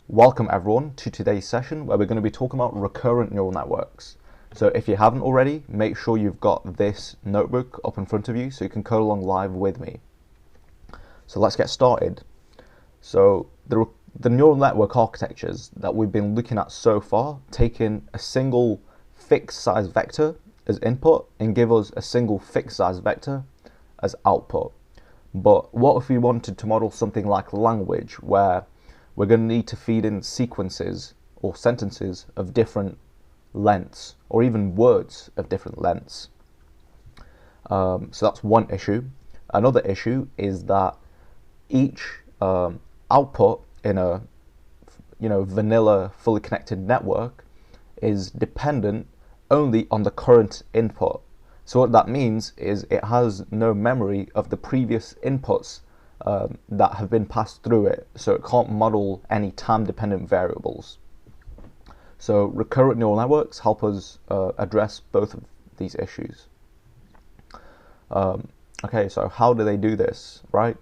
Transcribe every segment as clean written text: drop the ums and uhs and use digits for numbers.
Welcome everyone to today's session where we're going to be talking about recurrent neural networks. So if you haven't already, make sure you've got this notebook up in front of you so you can code along live with me. So let's get started. So the neural network architectures that we've been looking at so far take in a single fixed size vector as input and give us a single fixed size vector as output. But what if we wanted to model something like language, where we're going to need to feed in sequences or sentences of different lengths, or even words of different lengths? So that's one issue. Another issue is that each output in a vanilla fully connected network is dependent only on the current input. So what that means is it has no memory of the previous inputs that have been passed through it, so it can't model any time-dependent variables. So recurrent neural networks help us address both of these issues. Okay, so how do they do this, right?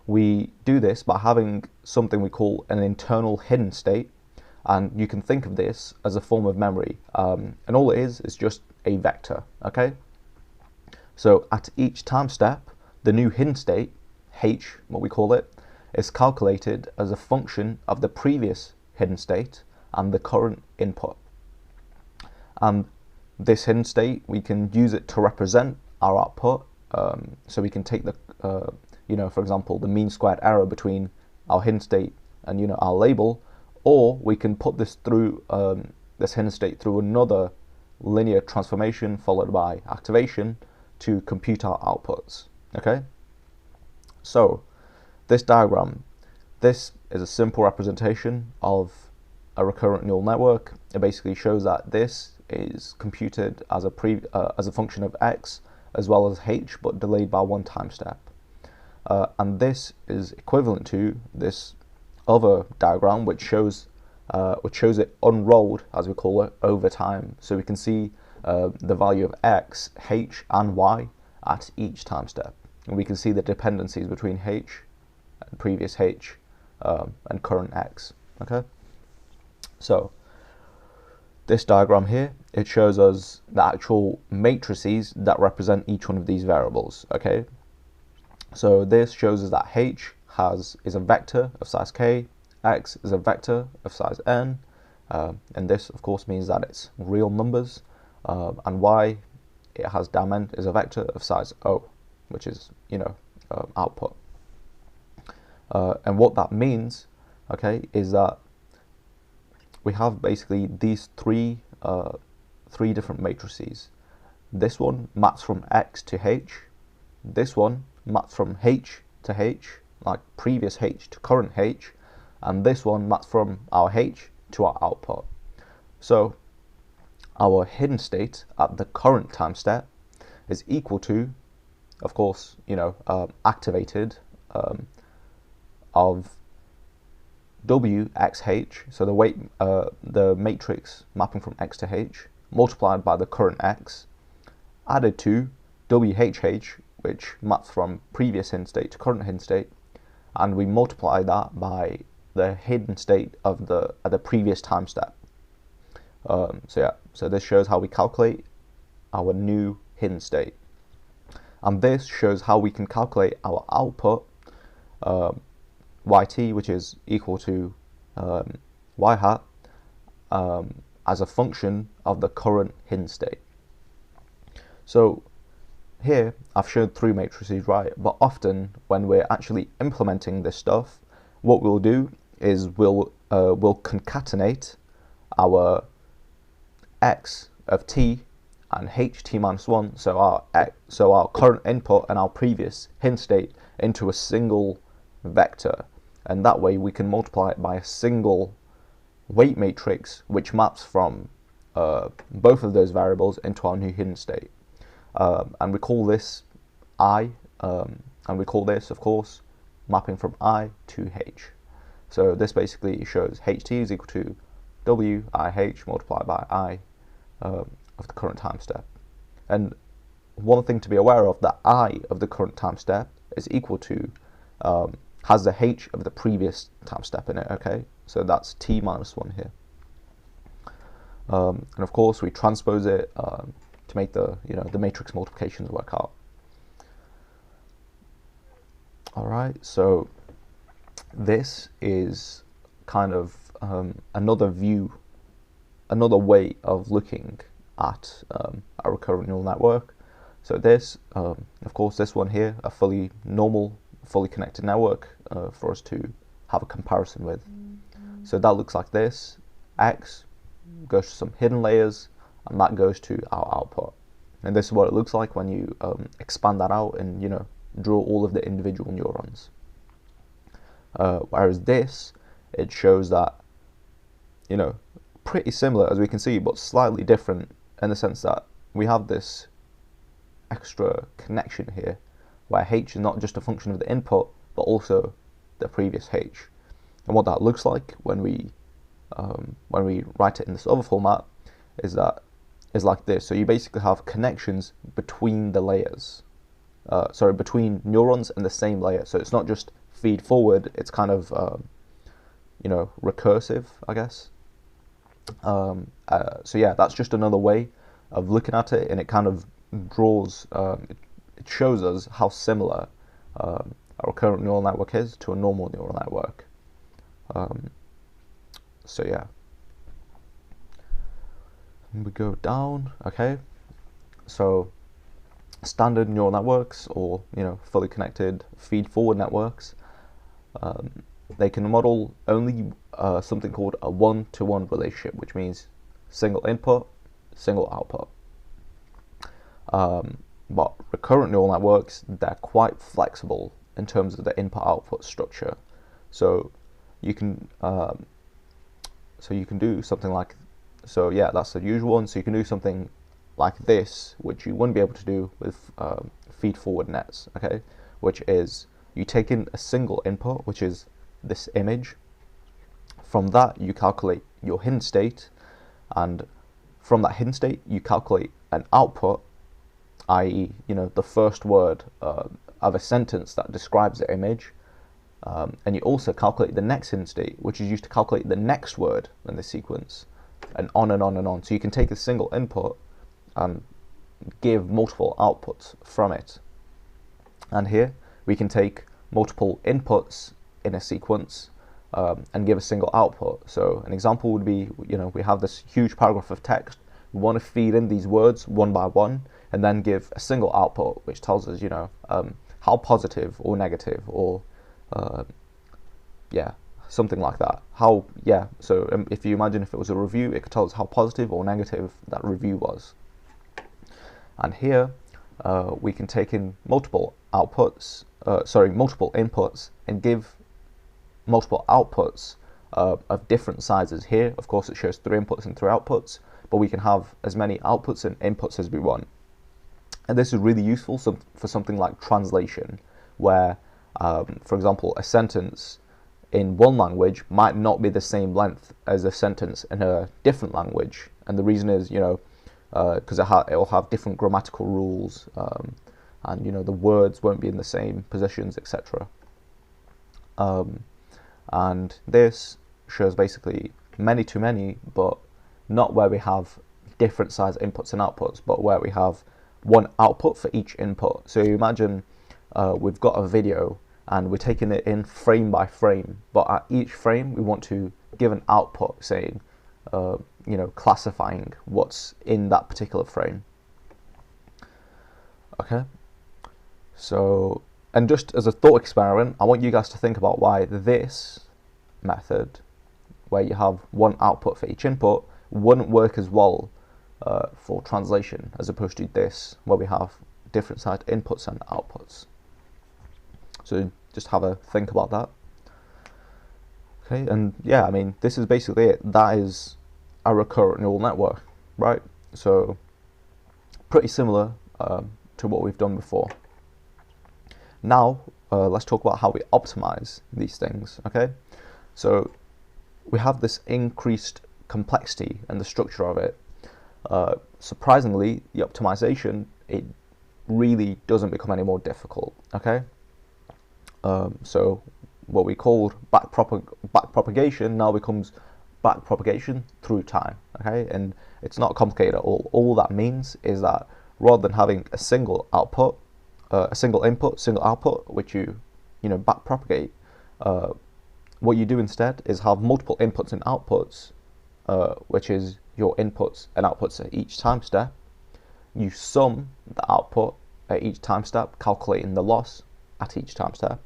We do this by having something we call an internal hidden state, and you can think of this as a form of memory, and all it is just a vector, okay? So at each time step, the new hidden state, h, what we call it, is calculated as a function of the previous hidden state and the current input. And this hidden state, we can use it to represent our output. So we can take the, for example, the mean squared error between our hidden state and our label, or we can put this through this hidden state through another linear transformation followed by activation to compute our outputs. Okay, so this diagram, this is a simple representation of a recurrent neural network. It basically shows that this is computed as a function of x as well as h, but delayed by one time step. And this is equivalent to this other diagram, which shows it unrolled, as we call it, over time. So we can see the value of x, h, and y at each time step. And we can see the dependencies between h and previous h and current x. Okay, so this diagram here, it shows us the actual matrices that represent each one of these variables. Okay, so this shows us that h is a vector of size k, x is a vector of size n, and this of course means that it's real numbers, and y, it has dimen is a vector of size o, which is output. And what that means, okay, is that we have basically these three different matrices. This one maps from x to h. This one maps from h to h, like previous h to current h, and this one maps from our h to our output. So our hidden state at the current time step is equal to, of course, activated of wxh, so the matrix mapping from x to h, multiplied by the current x, added to whh, which maps from previous hidden state to current hidden state, and we multiply that by the hidden state of the previous time step. So this shows how we calculate our new hidden state, and this shows how we can calculate our output yt, which is equal to y hat, as a function of the current hidden state. So here I've shown three matrices, right? But often when we're actually implementing this stuff, what we'll do is we'll concatenate our x of t and ht minus 1, so our current input and our previous hidden state, into a single vector, and that way we can multiply it by a single weight matrix which maps from both of those variables into our new hidden state, and we call this I, and we call this, of course, mapping from I to h. So this basically shows ht is equal to wih multiplied by I of the current time step. And one thing to be aware of, that I of the current time step is equal to has the h of the previous time step in it. Okay, so that's t minus 1 here. And of course we transpose it to make the the matrix multiplications work out. All right, so this is kind of another way of looking at a recurrent neural network. So this, of course, this one here, a fully normal, fully connected network for us to have a comparison with. So that looks like this. X goes to some hidden layers, and that goes to our output. And this is what it looks like when you expand that out and draw all of the individual neurons. Whereas this, it shows that pretty similar, as we can see, but slightly different in the sense that we have this extra connection here where h is not just a function of the input but also the previous h. And what that looks like when we write it in this other format is like this. So you basically have connections between the layers, between neurons in the same layer. So it's not just feed forward, it's kind of recursive, I guess. So yeah, that's just another way of looking at it, and it kind of draws, it shows us how similar a recurrent neural network is to a normal neural network. So yeah, and we go down. Okay, so standard neural networks, or fully connected feed-forward networks, they can model only something called a one-to-one relationship, which means single input, single output. But recurrent neural networks, they're quite flexible in terms of the input-output structure. So you can do something like, so yeah, that's the usual one. So you can do something like this, which you wouldn't be able to do with feed-forward nets. Okay, which is you take in a single input, which is this image. From that, you calculate your hidden state, and from that hidden state, you calculate an output, i.e., the first word of a sentence that describes the image, and you also calculate the next hidden state, which is used to calculate the next word in the sequence, and on and on and on. So you can take a single input and give multiple outputs from it. And here we can take multiple inputs in a sequence and give a single output. So an example would be, we have this huge paragraph of text. We want to feed in these words one by one, and then give a single output, which tells us, how positive or negative, or something like that. So if you imagine if it was a review, it could tell us how positive or negative that review was. And here we can take in multiple inputs, and give multiple outputs of different sizes. Here, of course, it shows 3 inputs and 3 outputs, but we can have as many outputs and inputs as we want. And this is really useful for something like translation, where, for example, a sentence in one language might not be the same length as a sentence in a different language. And the reason is, because it will have different grammatical rules, and the words won't be in the same positions, etc. And this shows basically many to many, but not where we have different size inputs and outputs, but where we have one output for each input. So you imagine we've got a video and we're taking it in frame by frame, but at each frame we want to give an output saying, classifying what's in that particular frame. Okay, so, and just as a thought experiment, I want you guys to think about why this method, where you have one output for each input, wouldn't work as well for translation as opposed to this, where we have different sized inputs and outputs. So just have a think about that. Okay, and yeah, I mean, this is basically it. That is a recurrent neural network, right? So pretty similar to what we've done before. Now let's talk about how we optimize these things. Okay, so we have this increased complexity and the structure of it. Surprisingly, the optimization, it really doesn't become any more difficult. Okay, so what we called back propagation now becomes back propagation through time. Okay, and it's not complicated at all. All that means is that rather than having a single output, a single input, single output, which you back propagate, what you do instead is have multiple inputs and outputs, which is your inputs and outputs at each time step. You sum the output at each time step, calculating the loss at each time step,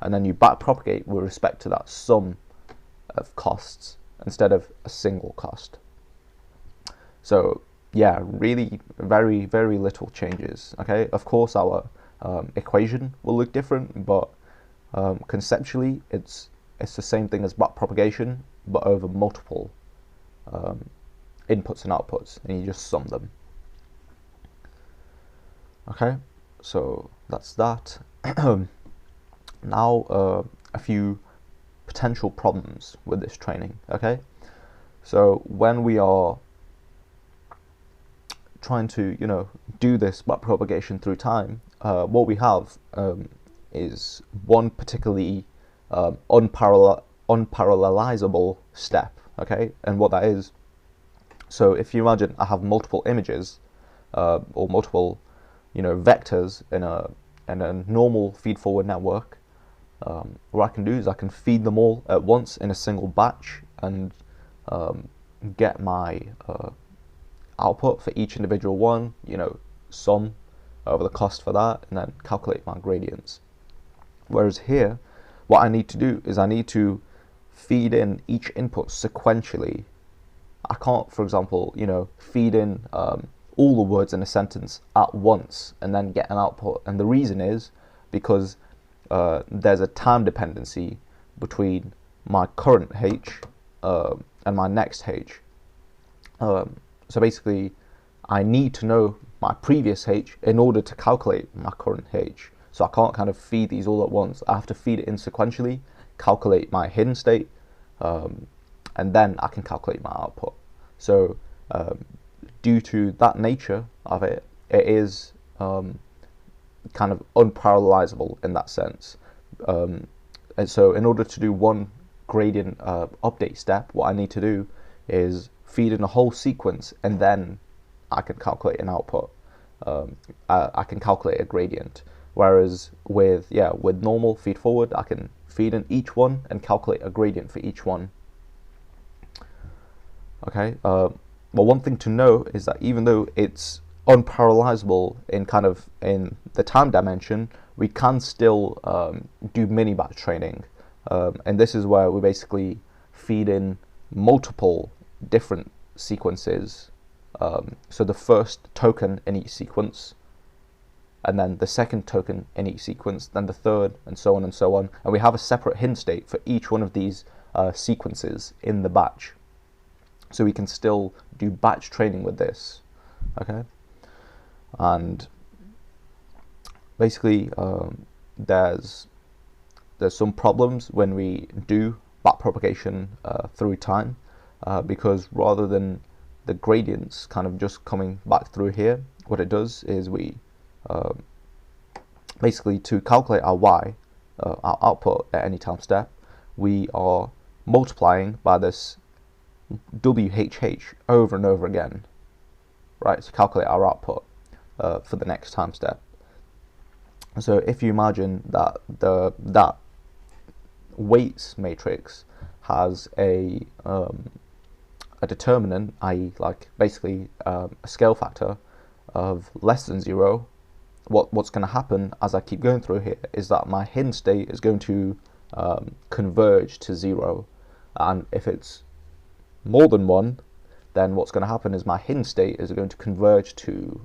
and then you back propagate with respect to that sum of costs instead of a single cost. So yeah, really very, very little changes. Okay, of course our equation will look different, but conceptually it's the same thing as back propagation, but over multiple inputs and outputs, and you just sum them. Okay, so that's that. Now a few potential problems with this training. Okay, so when we are trying to do this back propagation through time, what we have is one particularly unparallelizable step. Okay, and what that is, so if you imagine I have multiple images or multiple vectors in a normal feed forward network, what I can do is I can feed them all at once in a single batch and get my output for each individual one, sum over the cost for that, and then calculate my gradients. Whereas here, what I need to do is I need to feed in each input sequentially. I can't, for example, feed in all the words in a sentence at once and then get an output. And the reason is because there's a time dependency between my current H and my next H. So basically, I need to know my previous H in order to calculate my current H. So I can't kind of feed these all at once. I have to feed it in sequentially, calculate my hidden state, and then I can calculate my output. So due to that nature of it, it is kind of unparallelizable in that sense. And so in order to do one gradient update step, what I need to do is feed in a whole sequence, and then I can calculate an output. I can calculate a gradient. Whereas with normal feed forward, I can feed in each one and calculate a gradient for each one. Okay. Well, one thing to know is that even though it's unparallelizable in the time dimension, we can still do mini batch training, and this is where we basically feed in multiple different sequences. So the first token in each sequence, and then the second token in each sequence, then the third, and so on and so on. And we have a separate hidden state for each one of these sequences in the batch. So we can still do batch training with this. Okay. And basically, there's some problems when we do back propagation through time, because rather than the gradients kind of just coming back through here, what it does is we basically, to calculate our y, our output at any time step, we are multiplying by this WHH over and over again, right, to calculate our output for the next time step. So if you imagine that that weights matrix has a determinant, i.e. like basically a scale factor of less than 0, what's going to happen as I keep going through here is that my hidden state is going to converge to 0, and if it's more than 1, then what's going to happen is my hidden state is going to converge to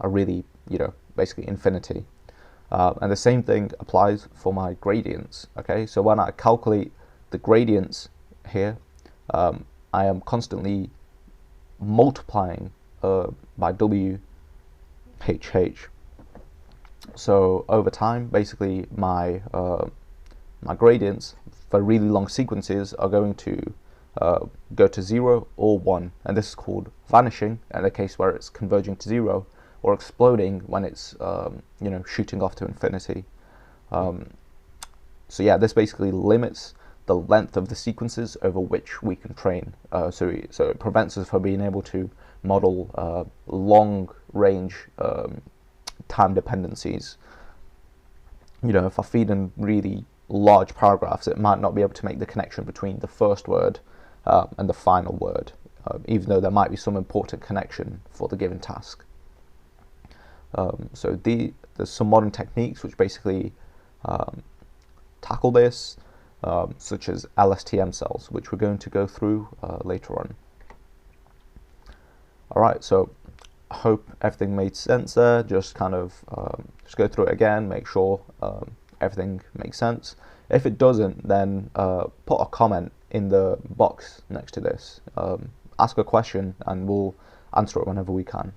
a really, basically infinity. And the same thing applies for my gradients. Okay, so when I calculate the gradients here, I am constantly multiplying by WHH. So over time, basically my gradients for really long sequences are going to go to 0 or 1, and this is called vanishing in the case where it's converging to 0, or exploding when it's shooting off to infinity. So yeah, this basically limits the length of the sequences over which we can train. So it prevents us from being able to model long-range time dependencies. You know, if I feed in really large paragraphs, it might not be able to make the connection between the first word and the final word, even though there might be some important connection for the given task. So there's some modern techniques which basically tackle this, such as LSTM cells, which we're going to go through later on. Alright, so I hope everything made sense there. Just kind of just go through it again, make sure everything makes sense. If it doesn't, then put a comment in the box next to this. Ask a question and we'll answer it whenever we can.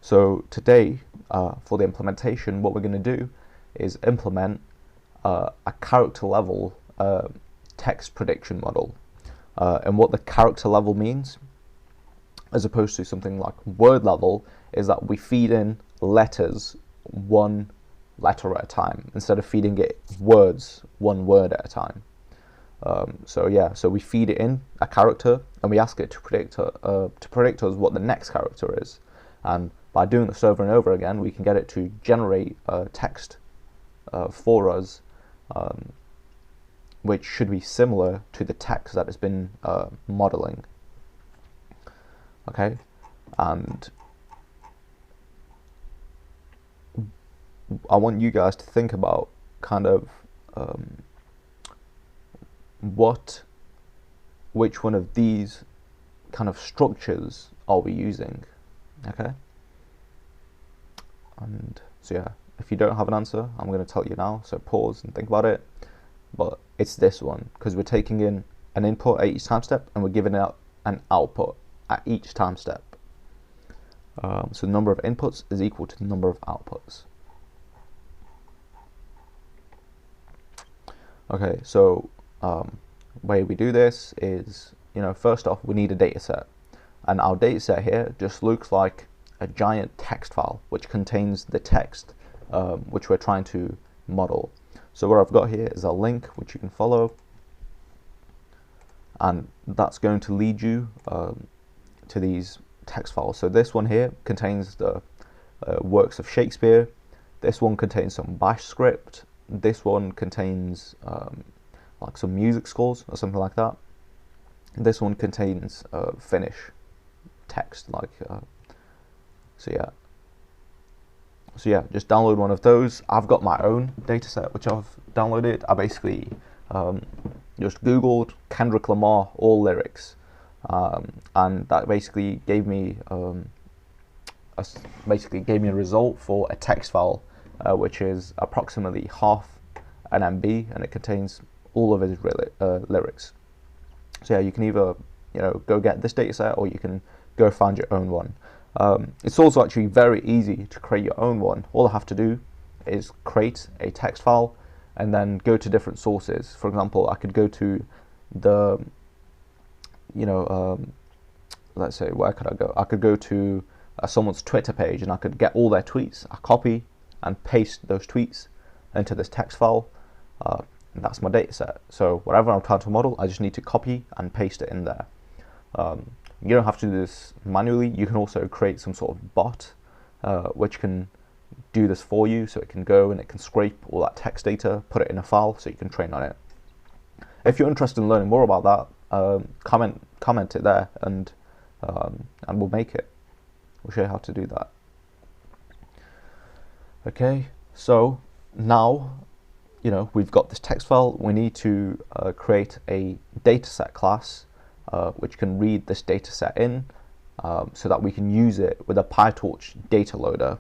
So today, for the implementation, what we're going to do is implement a character level text prediction model. And what the character level means, as opposed to something like word level, is that we feed in letters one letter at a time, instead of feeding it words one word at a time. So we feed it in a character and we ask it to predict us what the next character is. And by doing this over and over again, we can get it to generate text for us, which should be similar to the text that it's been modeling. Okay, and I want you guys to think about kind of which one of these kind of structures are we using. Okay, and so yeah, if you don't have an answer, I'm going to tell you now, so pause and think about it. But it's this one, because we're taking in an input at each time step and we're giving out an output at each time step. So the number of inputs is equal to the number of outputs. Okay, so way we do this is, first off, we need a data set. And our data set here just looks like a giant text file which contains the text which we're trying to model. So what I've got here is a link which you can follow, and that's going to lead you to these text files. So this one here contains the works of Shakespeare. This one contains some bash script. This one contains like some music scores or something like that. This one contains Finnish text, like so yeah, just download one of those. I've got my own dataset which I've downloaded. I basically just googled Kendrick Lamar all lyrics, and that basically gave me a result for a text file which is approximately half an MB, and it contains all of his lyrics. So yeah, you can either go get this dataset, or you can go find your own one. It's also actually very easy to create your own one. All I have to do is create a text file and then go to different sources. For example, I could go to the, let's say, where could I go? I could go to someone's Twitter page and I could get all their tweets. I copy and paste those tweets into this text file, and that's my data set. So whatever I'm trying to model, I just need to copy and paste it in there. You don't have to do this manually. You can also create some sort of bot which can do this for you, so it can go and it can scrape all that text data, put it in a file so you can train on it. If you're interested in learning more about that, comment it there, and we'll make it. We'll show you how to do that. Okay, so now we've got this text file. We need to create a dataset class which can read this dataset in, so that we can use it with a PyTorch data loader.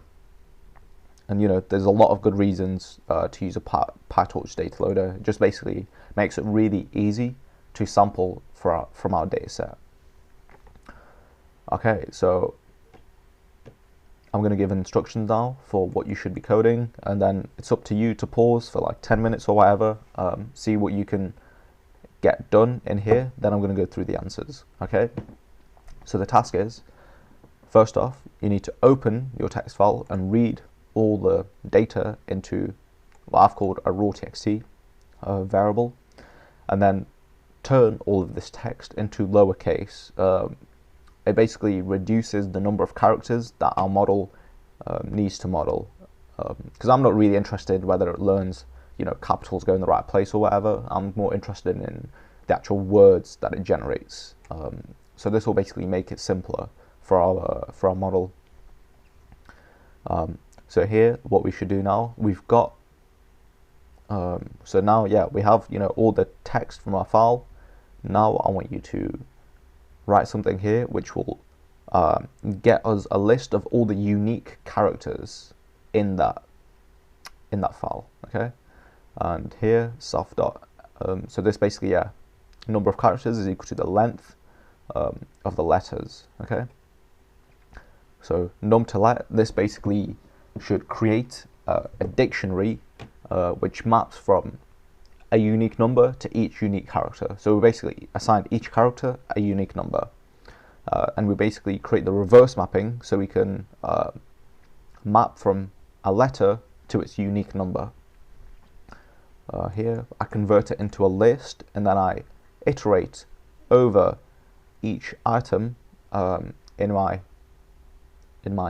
And there's a lot of good reasons to use a PyTorch data loader. It just basically makes it really easy to sample from our dataset. Okay, so I'm going to give instructions now for what you should be coding, and then it's up to you to pause for like 10 minutes or whatever, see what you can get done in here. Then I'm going to go through the answers. Okay, so the task is, first off, you need to open your text file and read all the data into what I've called a raw.txt variable, and then turn all of this text into lowercase. It basically reduces the number of characters that our model needs to model, because I'm not really interested whether it learns, you know, capitals go in the right place or whatever. I'm more interested in the actual words that it generates. So this will basically make it simpler for our model. So here, what we should do now, we've got. So now, yeah, we have, you know, all the text from our file. Now I want you to write something here which will get us a list of all the unique characters in that file. Okay, and here self dot. So this basically, yeah, number of characters is equal to the length of the letters. Okay, so num to let, this basically should create a dictionary which maps from a unique number to each unique character. So we basically assign each character a unique number, and we basically create the reverse mapping so we can map from a letter to its unique number. Here I convert it into a list, and then I iterate over each item in my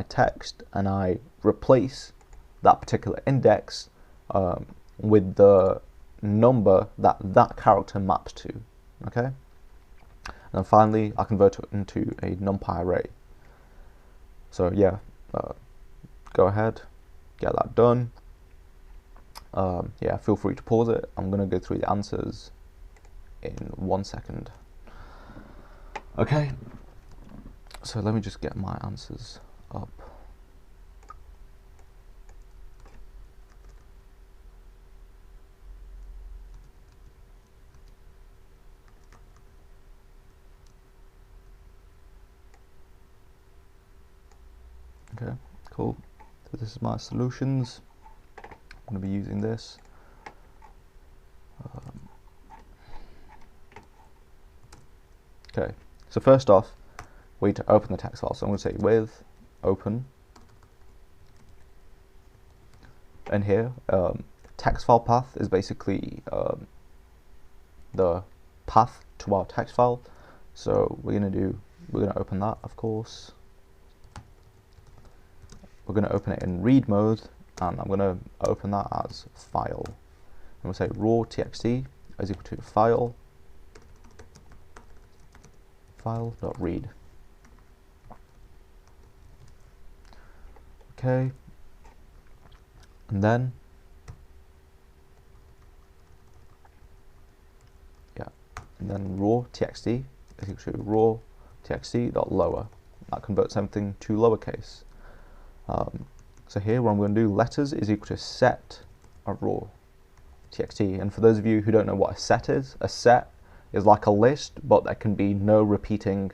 text, and I replace that particular index with the number that character maps to. Okay, and then finally I convert it into a numpy array. So yeah, go ahead, get that done. Yeah, feel free to pause it. I'm gonna go through the answers in 1 second. Okay, so let me just get my answers up. Okay, cool. So this is my solutions. I'm going to be using this. Okay, so first off, we need to open the text file. So I'm going to say with open, and here text file path is basically the path to our text file. So we're going to open that, of course. We're going to open it in read mode, and I'm going to open that as file. And we'll say raw.txt is equal to file.read. Okay, and then raw.txt is equal to raw.txt.lower. That converts everything to lowercase. So here what I'm going to do, letters is equal to set of raw.txt. And for those of you who don't know what a set is like a list, but there can be no repeating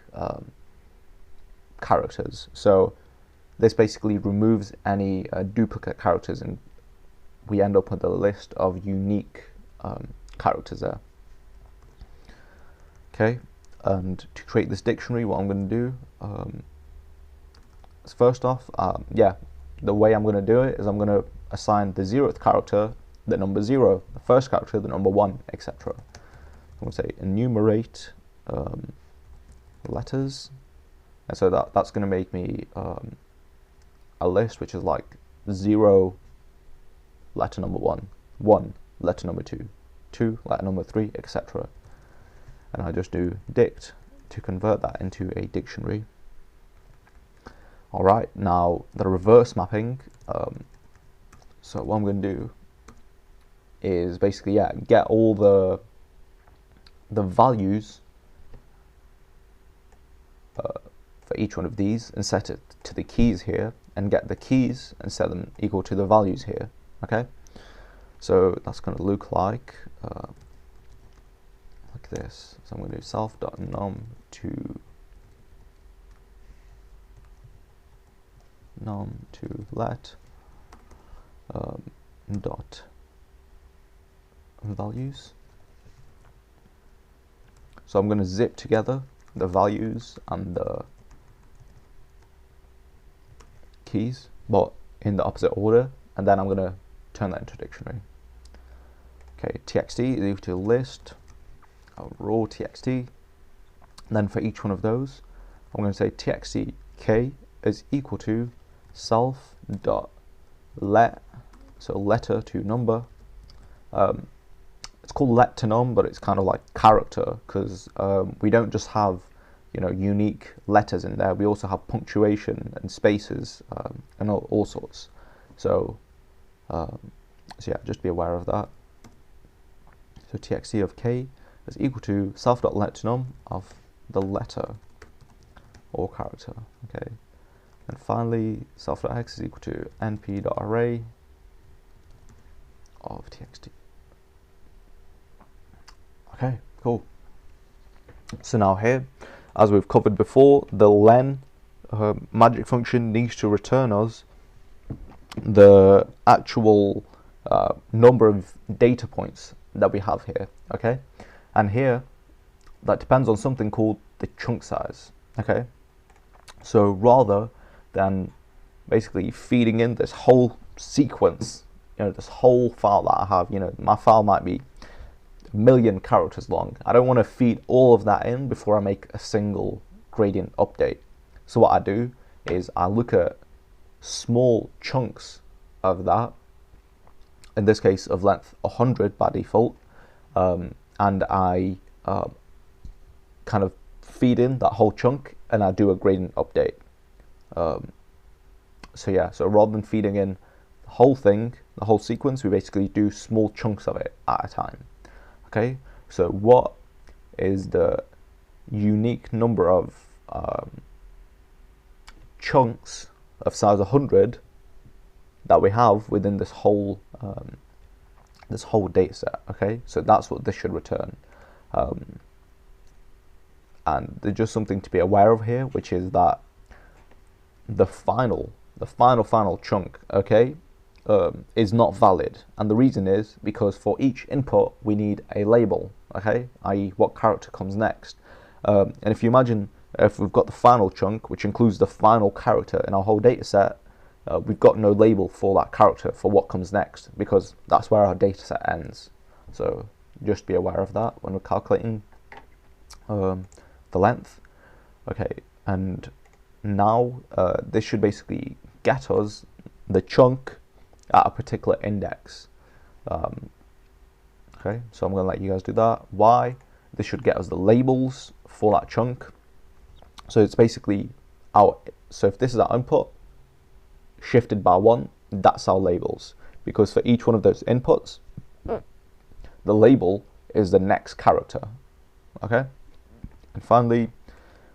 characters. So this basically removes any duplicate characters, and we end up with a list of unique characters there. Okay, and to create this dictionary, what I'm going to do, first off, yeah, the way I'm going to do it is I'm going to assign the 0th character the number 0, the first character the number 1, etc. I'm going to say enumerate letters, and so that's going to make me a list which is like 0 letter number 1, 1 letter number 2, 2 letter number 3, etc. And I just do dict to convert that into a dictionary. Alright, now the reverse mapping, so what I'm going to do is basically, yeah, get all the values for each one of these and set it to the keys here, and get the keys and set them equal to the values here. Okay, so that's going to look like this. So I'm going to do self.num to let dot values. So I'm going to zip together the values and the keys, but in the opposite order, and then I'm going to turn that into a dictionary. Okay, txt is equal to list raw txt. And then for each one of those, I'm going to say txt k is equal to self dot let, so letter to number. It's called let to num, but it's kind of like character, because we don't just have, you know, unique letters in there. We also have punctuation and spaces and all sorts. So yeah, just be aware of that. So txt of k is equal to self.let to num of the letter or character. Okay, and finally self.x is equal to np.array of txt. Okay, cool. So now here, as we've covered before, the len magic function needs to return us the actual number of data points that we have here. Okay, and here that depends on something called the chunk size. Okay, so rather than basically feeding in this whole sequence, you know, this whole file that I have, you know, my file might be 1 million characters long. I don't want to feed all of that in before I make a single gradient update. So what I do is I look at small chunks of that, in this case of length 100 by default, and I kind of feed in that whole chunk and I do a gradient update. So yeah, so rather than feeding in the whole thing, the whole sequence, we basically do small chunks of it at a time. Okay, so what is the unique number of chunks of size 100 that we have within this whole data set? Okay, so that's what this should return. And there's just something to be aware of here, which is that the final chunk, okay, is not valid, and the reason is because for each input we need a label, okay, i.e. what character comes next. And if you imagine, if we've got the final chunk, which includes the final character in our whole data set, we've got no label for that character for what comes next, because that's where our data set ends. So just be aware of that when we're calculating the length. Okay, and now this should basically get us the chunk at a particular index. Okay, so I'm going to let you guys do that. Why? This should get us the labels for that chunk. So it's basically so if this is our input shifted by 1, that's our labels, because for each one of those inputs the label is the next character. Okay, and finally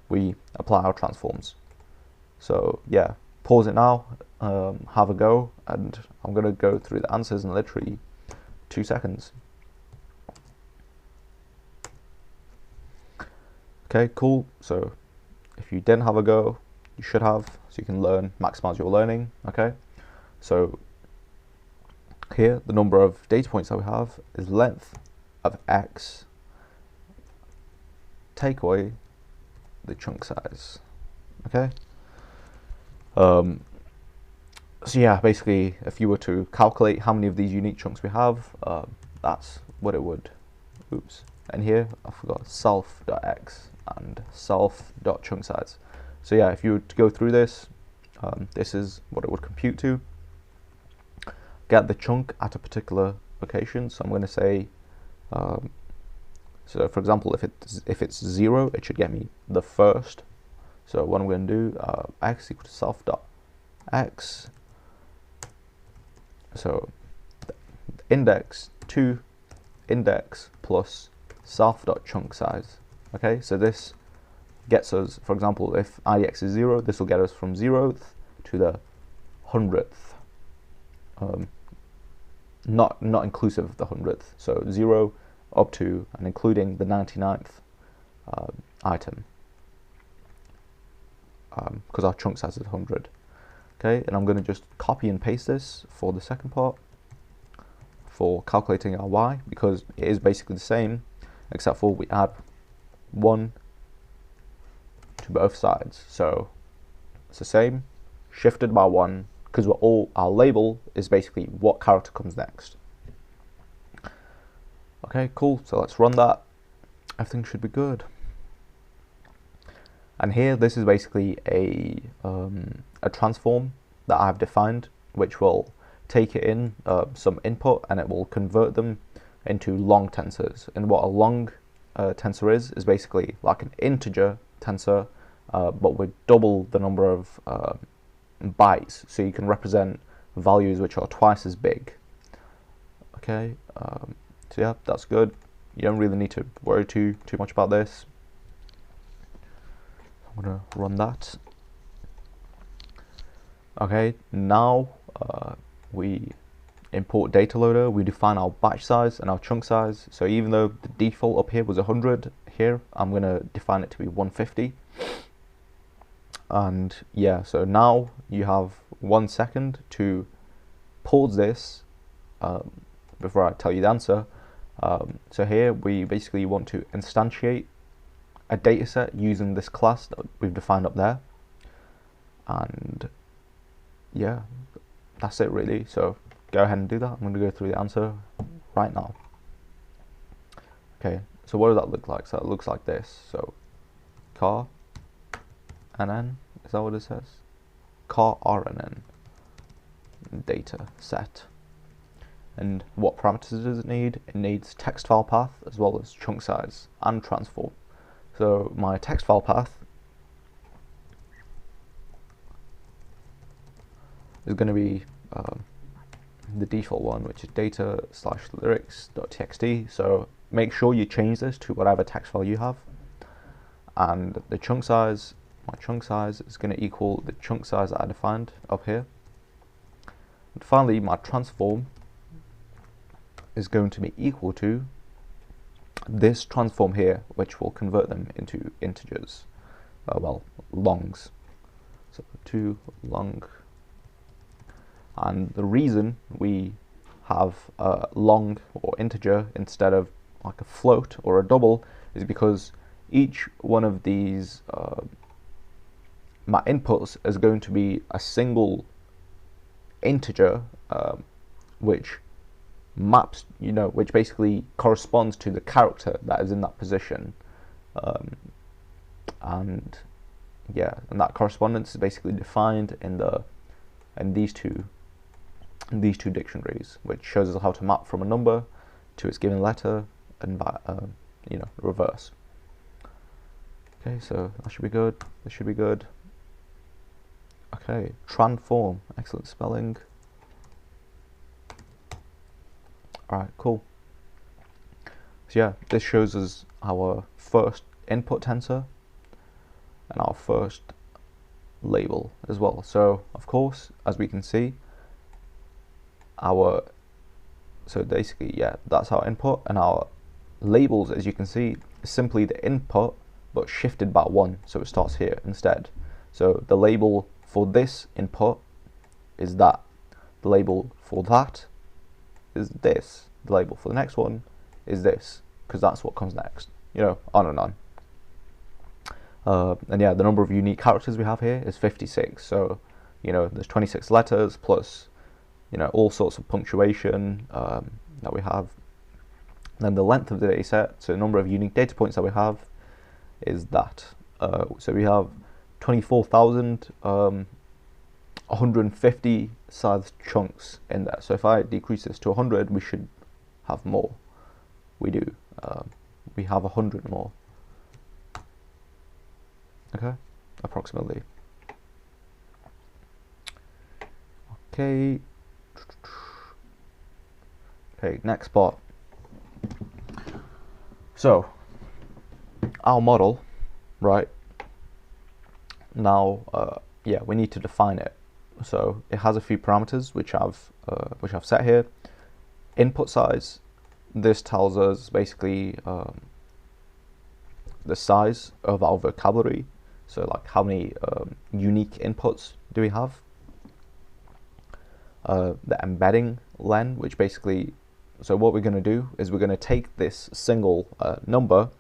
we apply our transforms. So yeah, pause it now, have a go, and I'm going to go through the answers in literally 2 seconds. Okay, cool. So if you didn't have a go, you should have, so you can learn, maximize your learning. Okay, so here the number of data points that we have is length of x, take away the chunk size. Okay, so yeah, basically if you were to calculate how many of these unique chunks we have, that's what it would, and here I forgot self.x and self.chunk size. So yeah, if you were to go through this, this is what it would compute to. Get the chunk at a particular location. So I'm going to say, so for example, if it's 0, it should get me the first. So what I'm going to do, x equal to self.x. So index to index plus self.chunk size. Okay, so this gets us, for example, if IDX is 0, this will get us from 0th to the 100th, not inclusive of the 100th, so 0 up to and including the 99th item, because our chunk size is 100. Okay, and I'm going to just copy and paste this for the second part for calculating our y, because it is basically the same, except for we add 1 to both sides. So it's the same, shifted by 1, because our label is basically what character comes next. Okay, cool. So let's run that. Everything should be good. And here, this is basically a transform that I've defined, which will take it in some input and it will convert them into long tensors. And what a long tensor is basically like an integer tensor, but with double the number of bytes, so you can represent values which are twice as big. Okay, so yeah, that's good. You don't really need to worry too much about this. I'm gonna run that. Okay, now we import data loader. We define our batch size and our chunk size. So even though the default up here was 100, here I'm gonna define it to be 150. And yeah, so now you have 1 second to pause this before I tell you the answer. So here we basically want to instantiate a dataset using this class that we've defined up there, and yeah, that's it really. So go ahead and do that. I'm going to go through the answer right now. Okay, so what does that look like? So it looks like this. So car NN, is that what it says? Car RNN data set. And what parameters does it need? It needs text file path as well as chunk size and transform. So my text file path is going to be the default one, which is data/lyrics.txt. So make sure you change this to whatever text file you have. And the chunk size, my chunk size is going to equal the chunk size that I defined up here. And finally, my transform is going to be equal to this transform here, which will convert them into integers, well, longs. So 2 long. And the reason we have a long or integer instead of like a float or a double is because each one of these my inputs is going to be a single integer which maps, which basically corresponds to the character that is in that position, and yeah, and that correspondence is basically defined in these two dictionaries, which shows us how to map from a number to its given letter and reverse. Okay, so that should be good. This should be good. Okay, transform, excellent spelling. Alright, cool. So yeah, this shows us our first input tensor and our first label as well. So of course, as we can see, so basically, yeah, that's our input, and our labels, as you can see, is simply the input but shifted by 1, so it starts here instead. So the label for this input is that, the label for that is this, the label for the next one is this, because that's what comes next, on and on. And yeah, the number of unique characters we have here is 56, so there's 26 letters plus all sorts of punctuation that we have. And then the length of the data set, so the number of unique data points that we have is that. So we have 24,150 sized chunks in there. So if I decrease this to 100, we should have more. We do. We have 100 more. Okay, approximately. Okay. Okay, next part. So our model, right? Now, yeah, we need to define it. So it has a few parameters which I've set here. Input size. This tells us basically the size of our vocabulary. So like how many unique inputs do we have? The embedding len, which basically, so what we're going to do is we're going to take this single number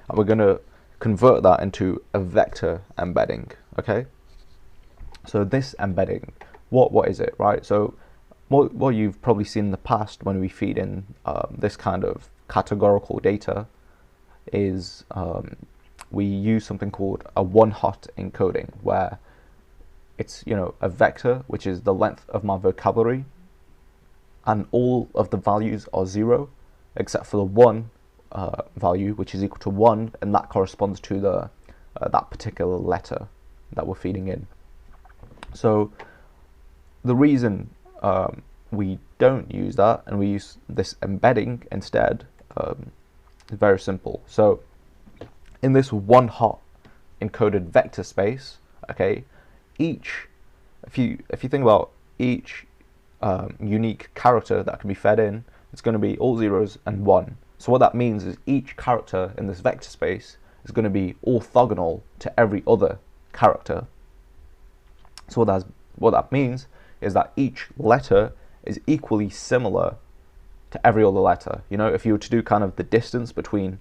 and we're going to convert that into a vector embedding. Okay, so this embedding, what is it, right? So what you've probably seen in the past when we feed in this kind of categorical data is we use something called a one-hot encoding, where it's, you know, a vector which is the length of my vocabulary, and all of the values are 0 except for the one value which is equal to 1, and that corresponds to the that particular letter that we're feeding in. So the reason we don't use that and we use this embedding instead is very simple. So in this one hot encoded vector space, okay, if you think about each unique character that can be fed in, it's going to be all zeros and 1. So what that means is each character in this vector space is going to be orthogonal to every other character. So what that means is that each letter is equally similar to every other letter. You know, if you were to do kind of the distance between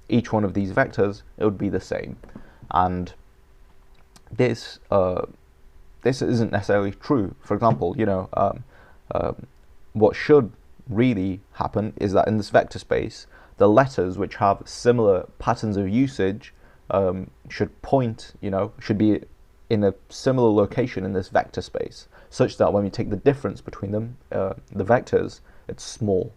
each one of these vectors, it would be the same. And this isn't necessarily true. For example, you know, what should really happen is that in this vector space, the letters which have similar patterns of usage should point, you know, should be in a similar location in this vector space, such that when we take the difference between them, the vectors, it's small.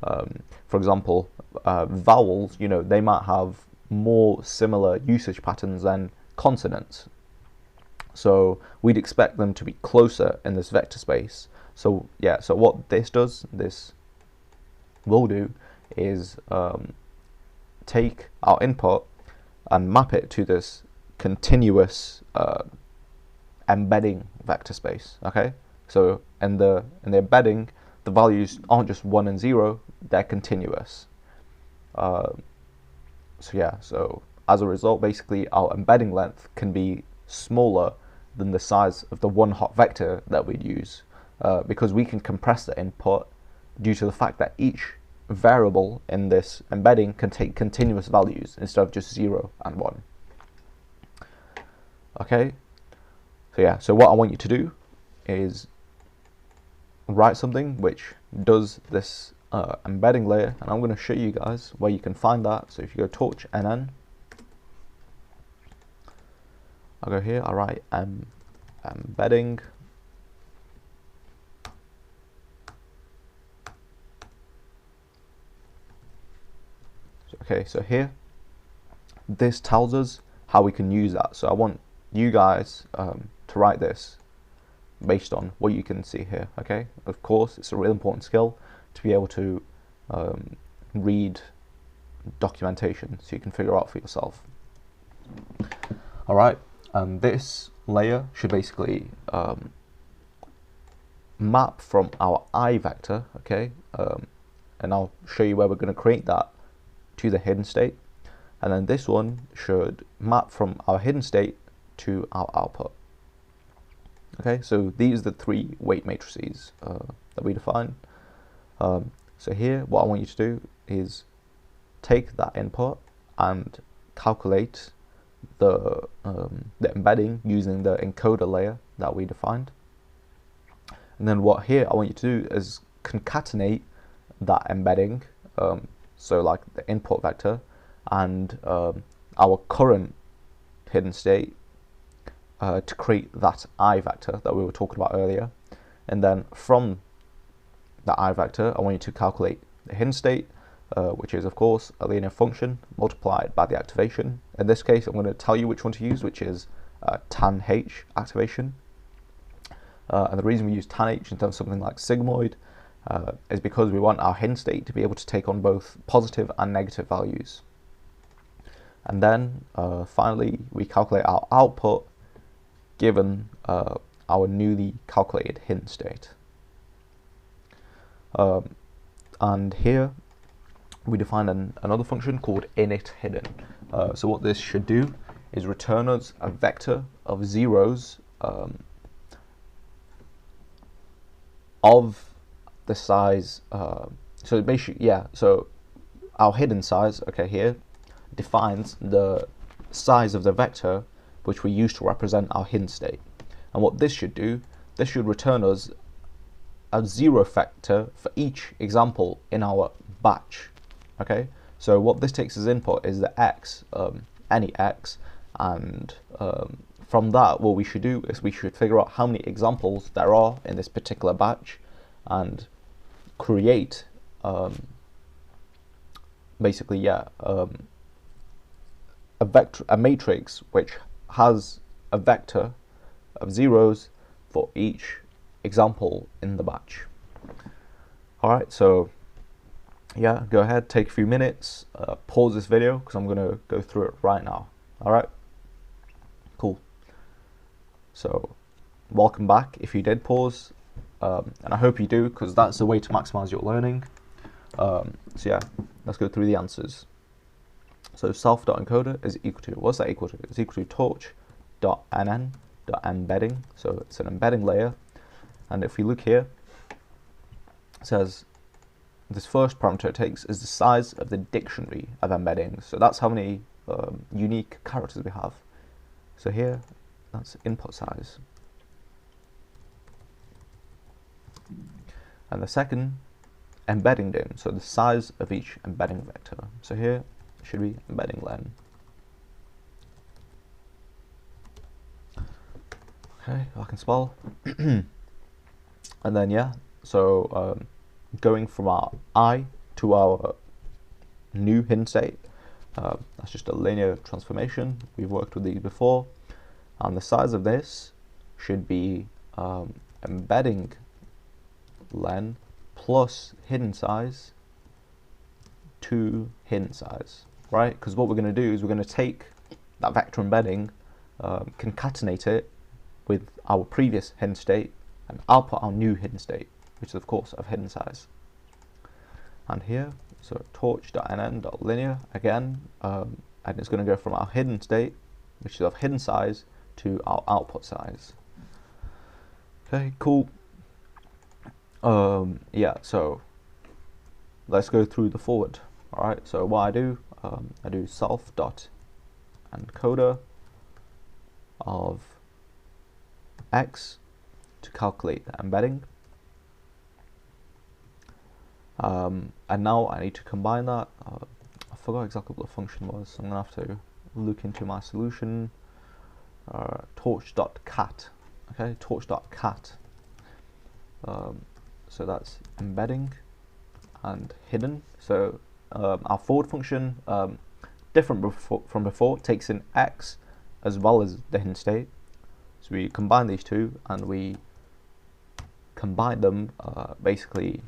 For example, vowels, you know, they might have more similar usage patterns than consonants. So we'd expect them to be closer in this vector space. So yeah, so what this will do is take our input and map it to this continuous embedding vector space. Okay, so in the embedding, the values aren't just 1 and 0, they're continuous. So yeah, so as a result, basically our embedding length can be smaller than the size of the one hot vector that we'd use, because we can compress the input due to the fact that each variable in this embedding can take continuous values instead of just 0 and 1. Okay, so yeah, so what I want you to do is write something which does this embedding layer, and I'm going to show you guys where you can find that. So if you go torch nn, I'll go here, I write embedding, okay, so here, this tells us how we can use that. So I want you guys to write this based on what you can see here. Okay, of course, it's a really important skill to be able to read documentation so you can figure out for yourself. All right, and this layer should basically map from our I vector, okay, and I'll show you where we're going to create that, to the hidden state, and then this one should map from our hidden state to our output. Okay, so these are the 3 weight matrices that we define. So here, what I want you to do is take that input and calculate the embedding using the encoder layer that we defined. And then what here I want you to do is concatenate that embedding, so like the input vector and our current hidden state to create that I vector that we were talking about earlier. And then from the I vector, I want you to calculate the hidden state, which is of course a linear function multiplied by the activation. In this case, I'm going to tell you which one to use, which is tan h activation. And the reason we use tan h instead of something like sigmoid is because we want our hidden state to be able to take on both positive and negative values. And then finally, we calculate our output given our newly calculated hidden state. And here we define another function called initHidden. So what this should do is return us a vector of zeros of the size. So basically, yeah. So our hidden size, okay, here defines the size of the vector which we use to represent our hidden state. And what this should do, this should return us a 0 vector for each example in our batch. Okay, so what this takes as input is the x, any x, and from that, what we should do is we should figure out how many examples there are in this particular batch, and create basically, a matrix which has a vector of zeros for each example in the batch. Alright, so yeah, go ahead, take a few minutes, pause this video because I'm going to go through it right now. Alright, cool. So welcome back if you did pause, and I hope you do, because that's the way to maximize your learning. So yeah, let's go through the answers. So self.encoder is equal to, what's that equal to? It's equal to torch.nn.embedding, so it's an embedding layer. And if we look here, it says this first parameter it takes is the size of the dictionary of embeddings. So that's how many unique characters we have. So here, that's input size. And the second, embedding dim, so the size of each embedding vector. So here it should be embedding len. Okay, I can spell. And then yeah, so going from our I to our new hidden state, that's just a linear transformation. We've worked with these before, and the size of this should be embedding len plus hidden size to hidden size, right? Because what we're going to do is we're going to take that vector embedding, concatenate it with our previous hidden state, and output our new hidden state, which is of course of hidden size. And here, so torch.nn.linear again, and it's going to go from our hidden state, which is of hidden size, to our output size. Okay, cool. Yeah, so let's go through the forward. All right, so what I do self.encoder of x to calculate the embedding, and now I need to combine that. I forgot exactly what the function was, so I'm gonna have to look into my solution. Torch.cat, okay, torch.cat. So that's embedding and hidden. So our forward function, different from before, takes in x as well as the hidden state. So we combine these two, and we combine them basically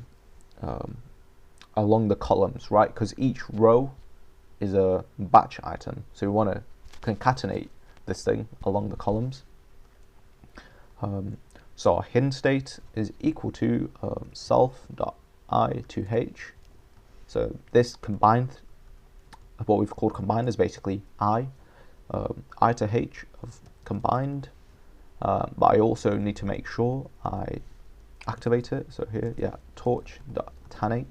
along the columns, right? Because each row is a batch item, so we want to concatenate this thing along the columns. So our hidden state is equal to self.I to h. So this combined, what we've called combined, is basically I to h of combined, but I also need to make sure I activate it. So here, yeah, torch.tanh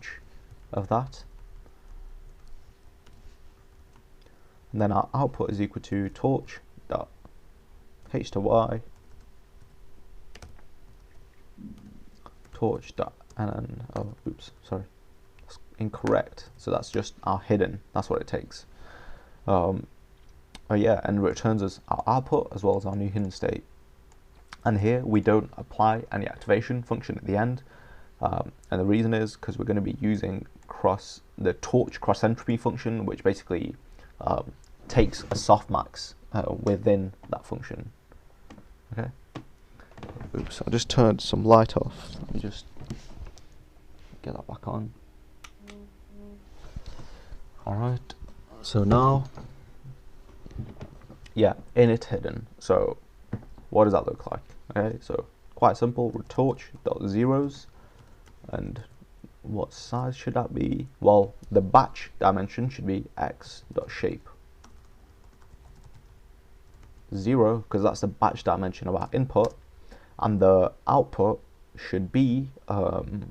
of that. And then our output is equal to torch.h to y, torch.nn, oh, oops, sorry, that's incorrect. So that's just our hidden, that's what it takes. Oh yeah, and it returns us our output as well as our new hidden state. And here we don't apply any activation function at the end, and the reason is because we're going to be using the torch cross entropy function, which basically takes a softmax within that function. Okay. Oops, I just turned some light off. Let me just get that back on. Alright, so now, yeah, init hidden. So what does that look like? Okay, so quite simple, with torch.zeros, and what size should that be? Well, the batch dimension should be x.shape 0, because that's the batch dimension of our input, and the output should be of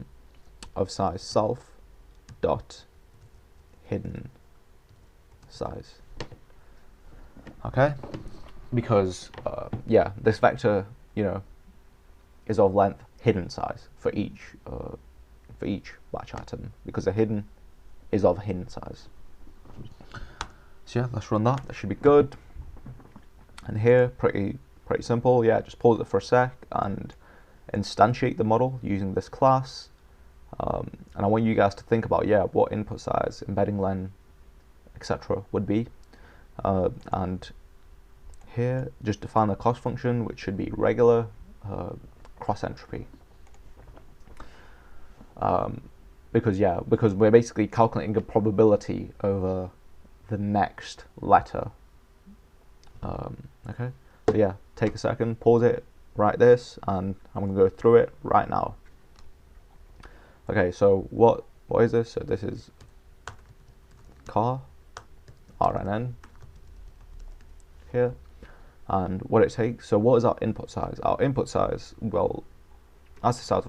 size self dot hidden size. Okay, because yeah, this vector, you know, is of length hidden size for each batch item, because the hidden is of hidden size. So yeah, let's run that. That should be good. And here, pretty simple. Yeah, just pause it for a sec and instantiate the model using this class. And I want you guys to think about, yeah, what input size, embedding len, etc. would be. And here, just define the cost function, which should be regular cross entropy. Because we're basically calculating a probability over the next letter. Okay, so yeah, take a second, pause it, write this, and I'm going to go through it right now. Okay, so what is this? So this is car, RNN here, and what it takes. So what is our input size? Our input size, well, that's the size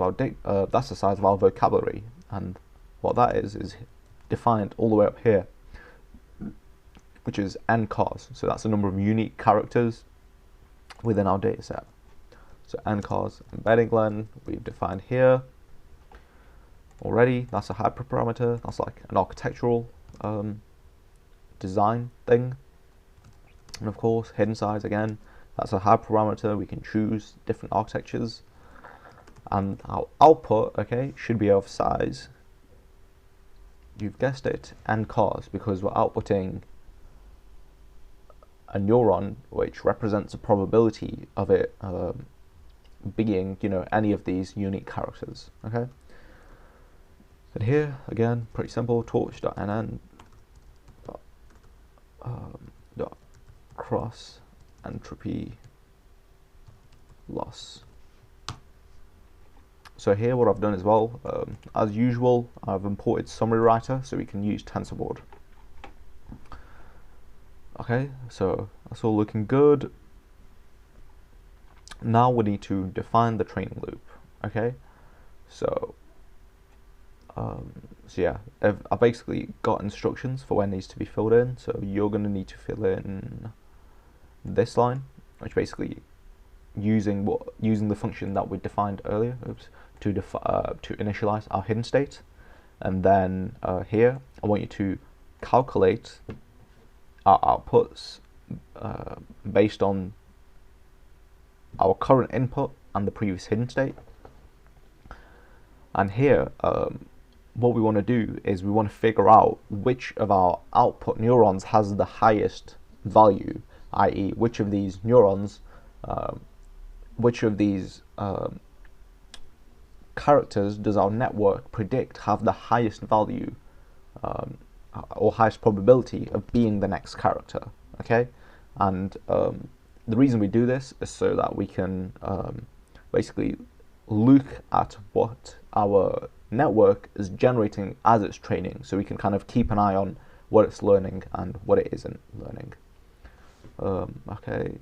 of our vocabulary, and what that is defined all the way up here, which is n cars. So that's the number of unique characters within our data set. So n cars, embedding len, we've defined here already. That's a hyperparameter. That's like an architectural design thing. And of course, hidden size again. That's a hyperparameter. We can choose different architectures. And our output, okay, should be of size, you've guessed it, n cars, because we're outputting a neuron which represents a probability of it being, you know, any of these unique characters. Okay. And here again, pretty simple. Torch.nn dot cross entropy loss. So here, what I've done as well, as usual, I've imported summary writer so we can use TensorBoard. Okay, so that's all looking good. Now we need to define the training loop. Okay, so yeah, I basically got instructions for when needs to be filled in. So you're going to need to fill in this line, which basically using the function that we defined earlier. To initialize our hidden state, and then here I want you to calculate our outputs based on our current input and the previous hidden state. And here what we want to do is we want to figure out which of our output neurons has the highest value, i.e. which of these neurons, characters does our network predict have the highest value or highest probability of being the next character. Okay, and the reason we do this is so that we can basically look at what our network is generating as it's training, so we can kind of keep an eye on what it's learning and what it isn't learning. Okay,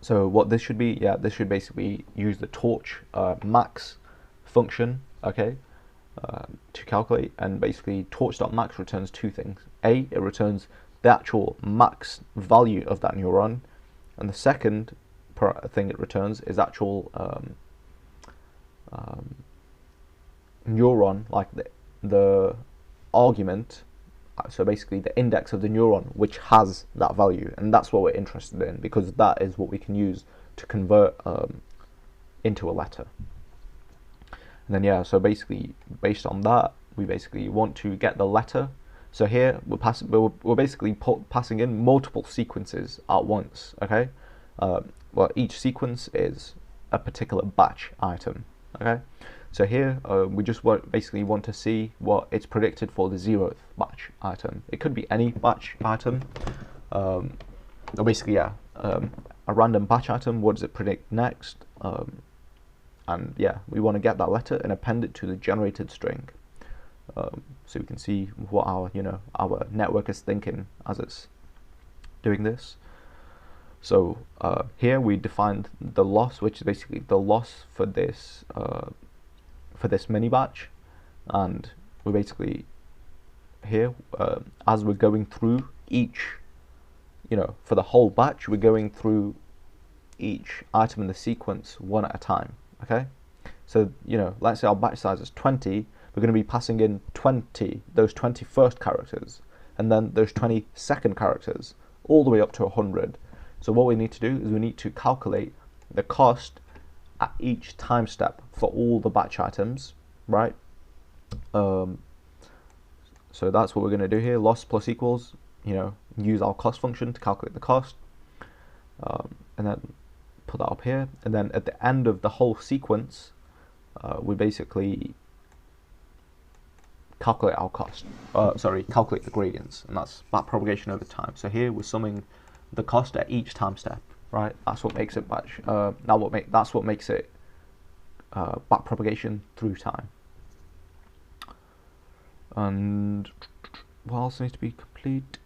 so what this should be, yeah, this should basically use the torch max function, okay, to calculate, and basically torch.max returns two things. A, it returns the actual max value of that neuron, and the second thing it returns is actual neuron, like the argument, so basically the index of the neuron which has that value, and that's what we're interested in, because that is what we can use to convert into a letter. And then yeah, so basically based on that, we basically want to get the letter. So here we're basically passing in multiple sequences at once. Okay, well, each sequence is a particular batch item. Okay, so here we just basically want to see what it's predicted for the 0th batch item. It could be any batch item, or basically yeah, a random batch item. What does it predict next? And yeah, we want to get that letter and append it to the generated string, so we can see what our our network is thinking as it's doing this. So here we defined the loss, which is basically the loss for this mini batch, and we basically here as we're going through each, for the whole batch, we're going through each item in the sequence one at a time. Okay, so let's say our batch size is 20, we're going to be passing in 20, those 20 first characters, and then those 20 second characters, all the way up to 100. So what we need to do is we need to calculate the cost at each time step for all the batch items, right? So that's what we're going to do here. Loss plus equals, use our cost function to calculate the cost, and then put that up here. And then at the end of the whole sequence, we basically calculate our cost. Calculate the gradients, and that's backpropagation over time. So here we're summing the cost at each time step, right? That's what makes it batch. That's what makes it backpropagation through time. And what else needs to be complete?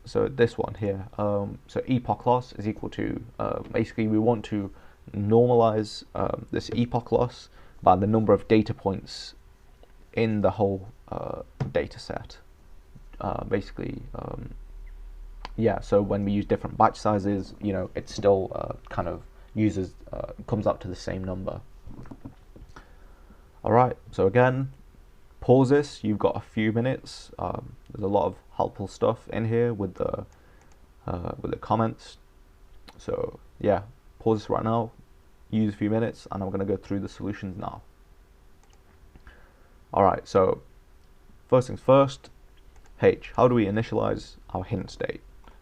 So this one here. So epoch loss is equal to basically we want to normalize this epoch loss by the number of data points in the whole data set. So when we use different batch sizes, it still kind of comes up to the same number. Alright, so again, pause this, you've got a few minutes. There's a lot of helpful stuff in here with the comments. So yeah, pause this right now, use a few minutes, and I'm going to go through the solutions now. Alright, so first things first, H, how do we initialize our hidden state?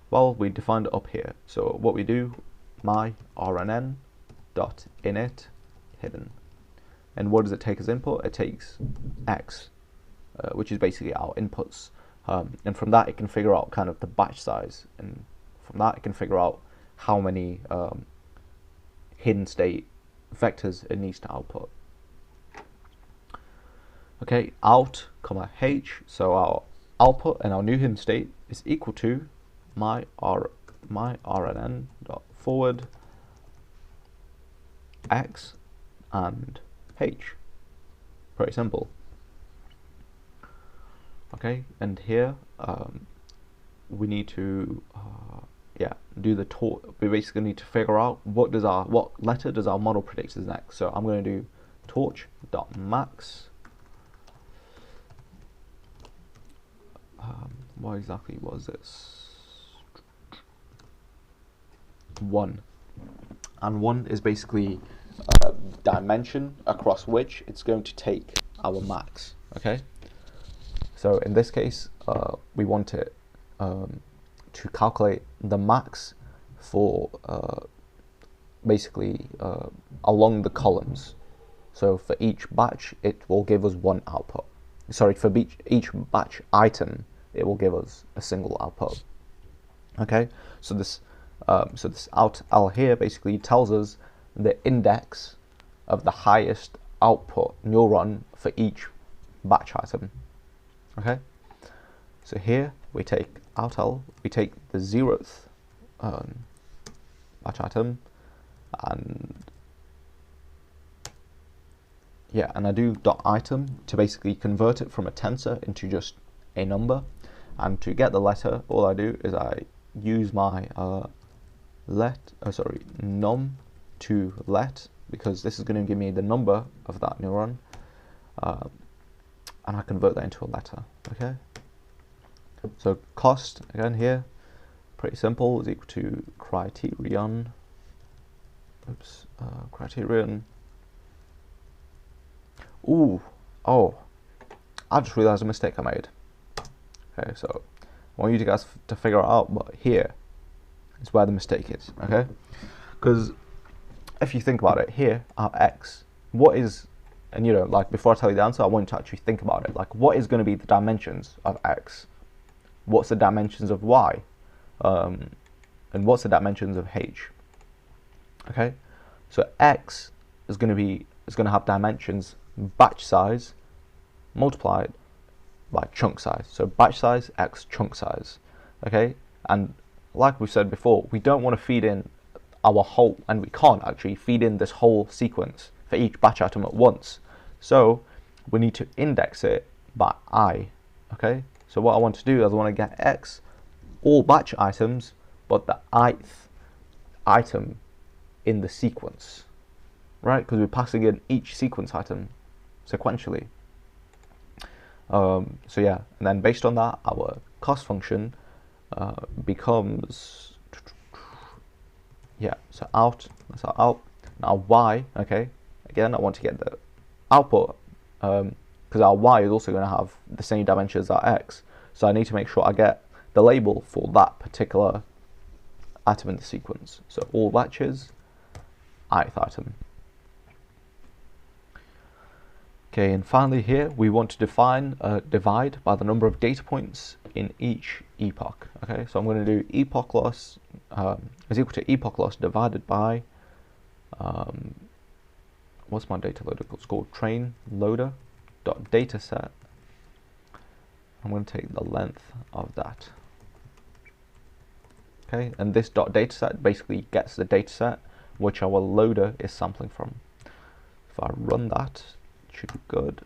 Well, we defined it up here. So what we do, my RNN dot init hidden. And what does it take as input? It takes X, which is basically our inputs. And from that it can figure out kind of the batch size. And from that it can figure out how many hidden state vectors it needs to output. Okay, out, comma H, so our output and our new hidden state is equal to my RNN dot forward X and H. Pretty simple. Okay, and here we need to do the torch. We basically need to figure out what letter does our model predict is next. So I'm going to do torch dot max. What exactly was this? 1, and 1 is basically a dimension across which it's going to take our max. Okay, so in this case we want it to calculate the max for basically along the columns. So for each batch it will give us one output. Sorry, for each batch item it will give us a single output. Okay, so this out L here basically tells us the index of the highest output neuron for each batch item. Okay, so here we take out L, we take the 0th batch item, and I do dot item to basically convert it from a tensor into just a number. And to get the letter, all I do is I use my num to let, because this is going to give me the number of that neuron, and I convert that into a letter. Okay, so cost again here, pretty simple, is equal to criterion. Criterion. I just realized a mistake I made. Okay, so I want you guys to figure it out, but here is where the mistake is. Okay, because if you think about it, here our X, what is, and like before I tell you the answer, I want you to actually think about it. Like, what is going to be the dimensions of X? What's the dimensions of Y? And what's the dimensions of H? Okay, so X is going to have dimensions batch size multiplied by chunk size. So batch size x chunk size. Okay, and like we said before, we don't want to feed in our whole, and we can't actually feed in this whole sequence for each batch item at once. So we need to index it by I. Okay, so what I want to do is I want to get X, all batch items, but the ith item in the sequence, right? Because we're passing in each sequence item sequentially. So yeah, and then based on that, our cost function becomes, yeah, so out, that's our out. Now y, okay, again I want to get the output, because our y is also going to have the same dimensions as our x, so I need to make sure I get the label for that particular item in the sequence. So all batches, ith item. Okay, and finally here we want to define divide by the number of data points in each epoch. Okay, so I'm going to do epoch loss is equal to epoch loss divided by what's my data loader called? It's called train loader dot dataset. I'm going to take the length of that. Okay, and this dot dataset basically gets the dataset which our loader is sampling from. If I run that, it should be good.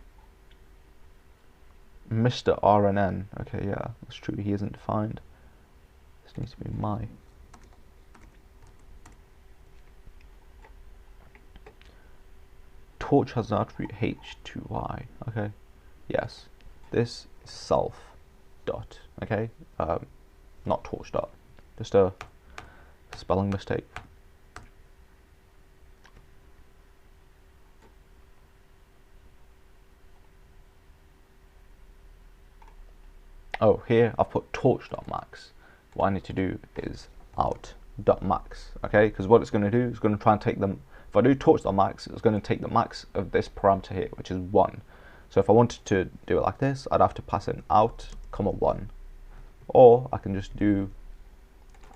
Mr. RNN, okay, yeah, that's true, he isn't defined. This needs to be my. Torch has an attribute h2y, okay, yes, this is self dot, okay, not torch dot, just a spelling mistake. Oh, here I've put torch.max. What I need to do is out.max, okay? Because what it's going to do is going to try and take them. If I do torch.max, it's going to take the max of this parameter here, which is 1. So if I wanted to do it like this, I'd have to pass in out, comma 1. Or I can just do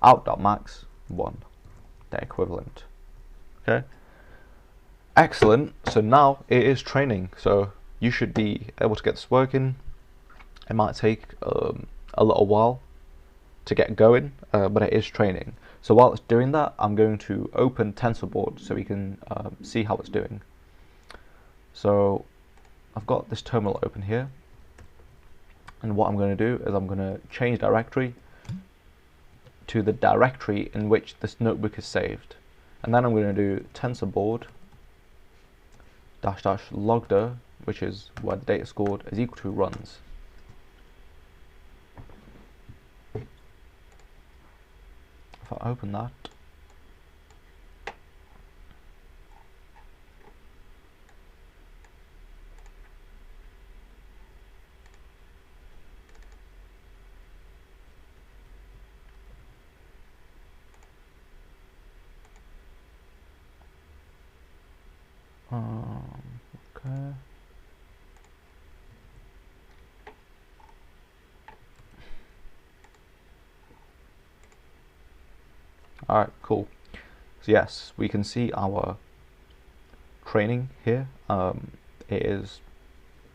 out.max 1, the equivalent. Okay? Excellent. So now it is training. So you should be able to get this working. It might take a little while to get going, but it is training. So while it's doing that, I'm going to open TensorBoard so we can see how it's doing. So I've got this terminal open here, and what I'm going to do is I'm going to change directory to the directory in which this notebook is saved, and then I'm going to do TensorBoard -- logder, which is where the data is stored, is equal to runs. If I open that, okay. Alright, cool. So yes, we can see our training here. It is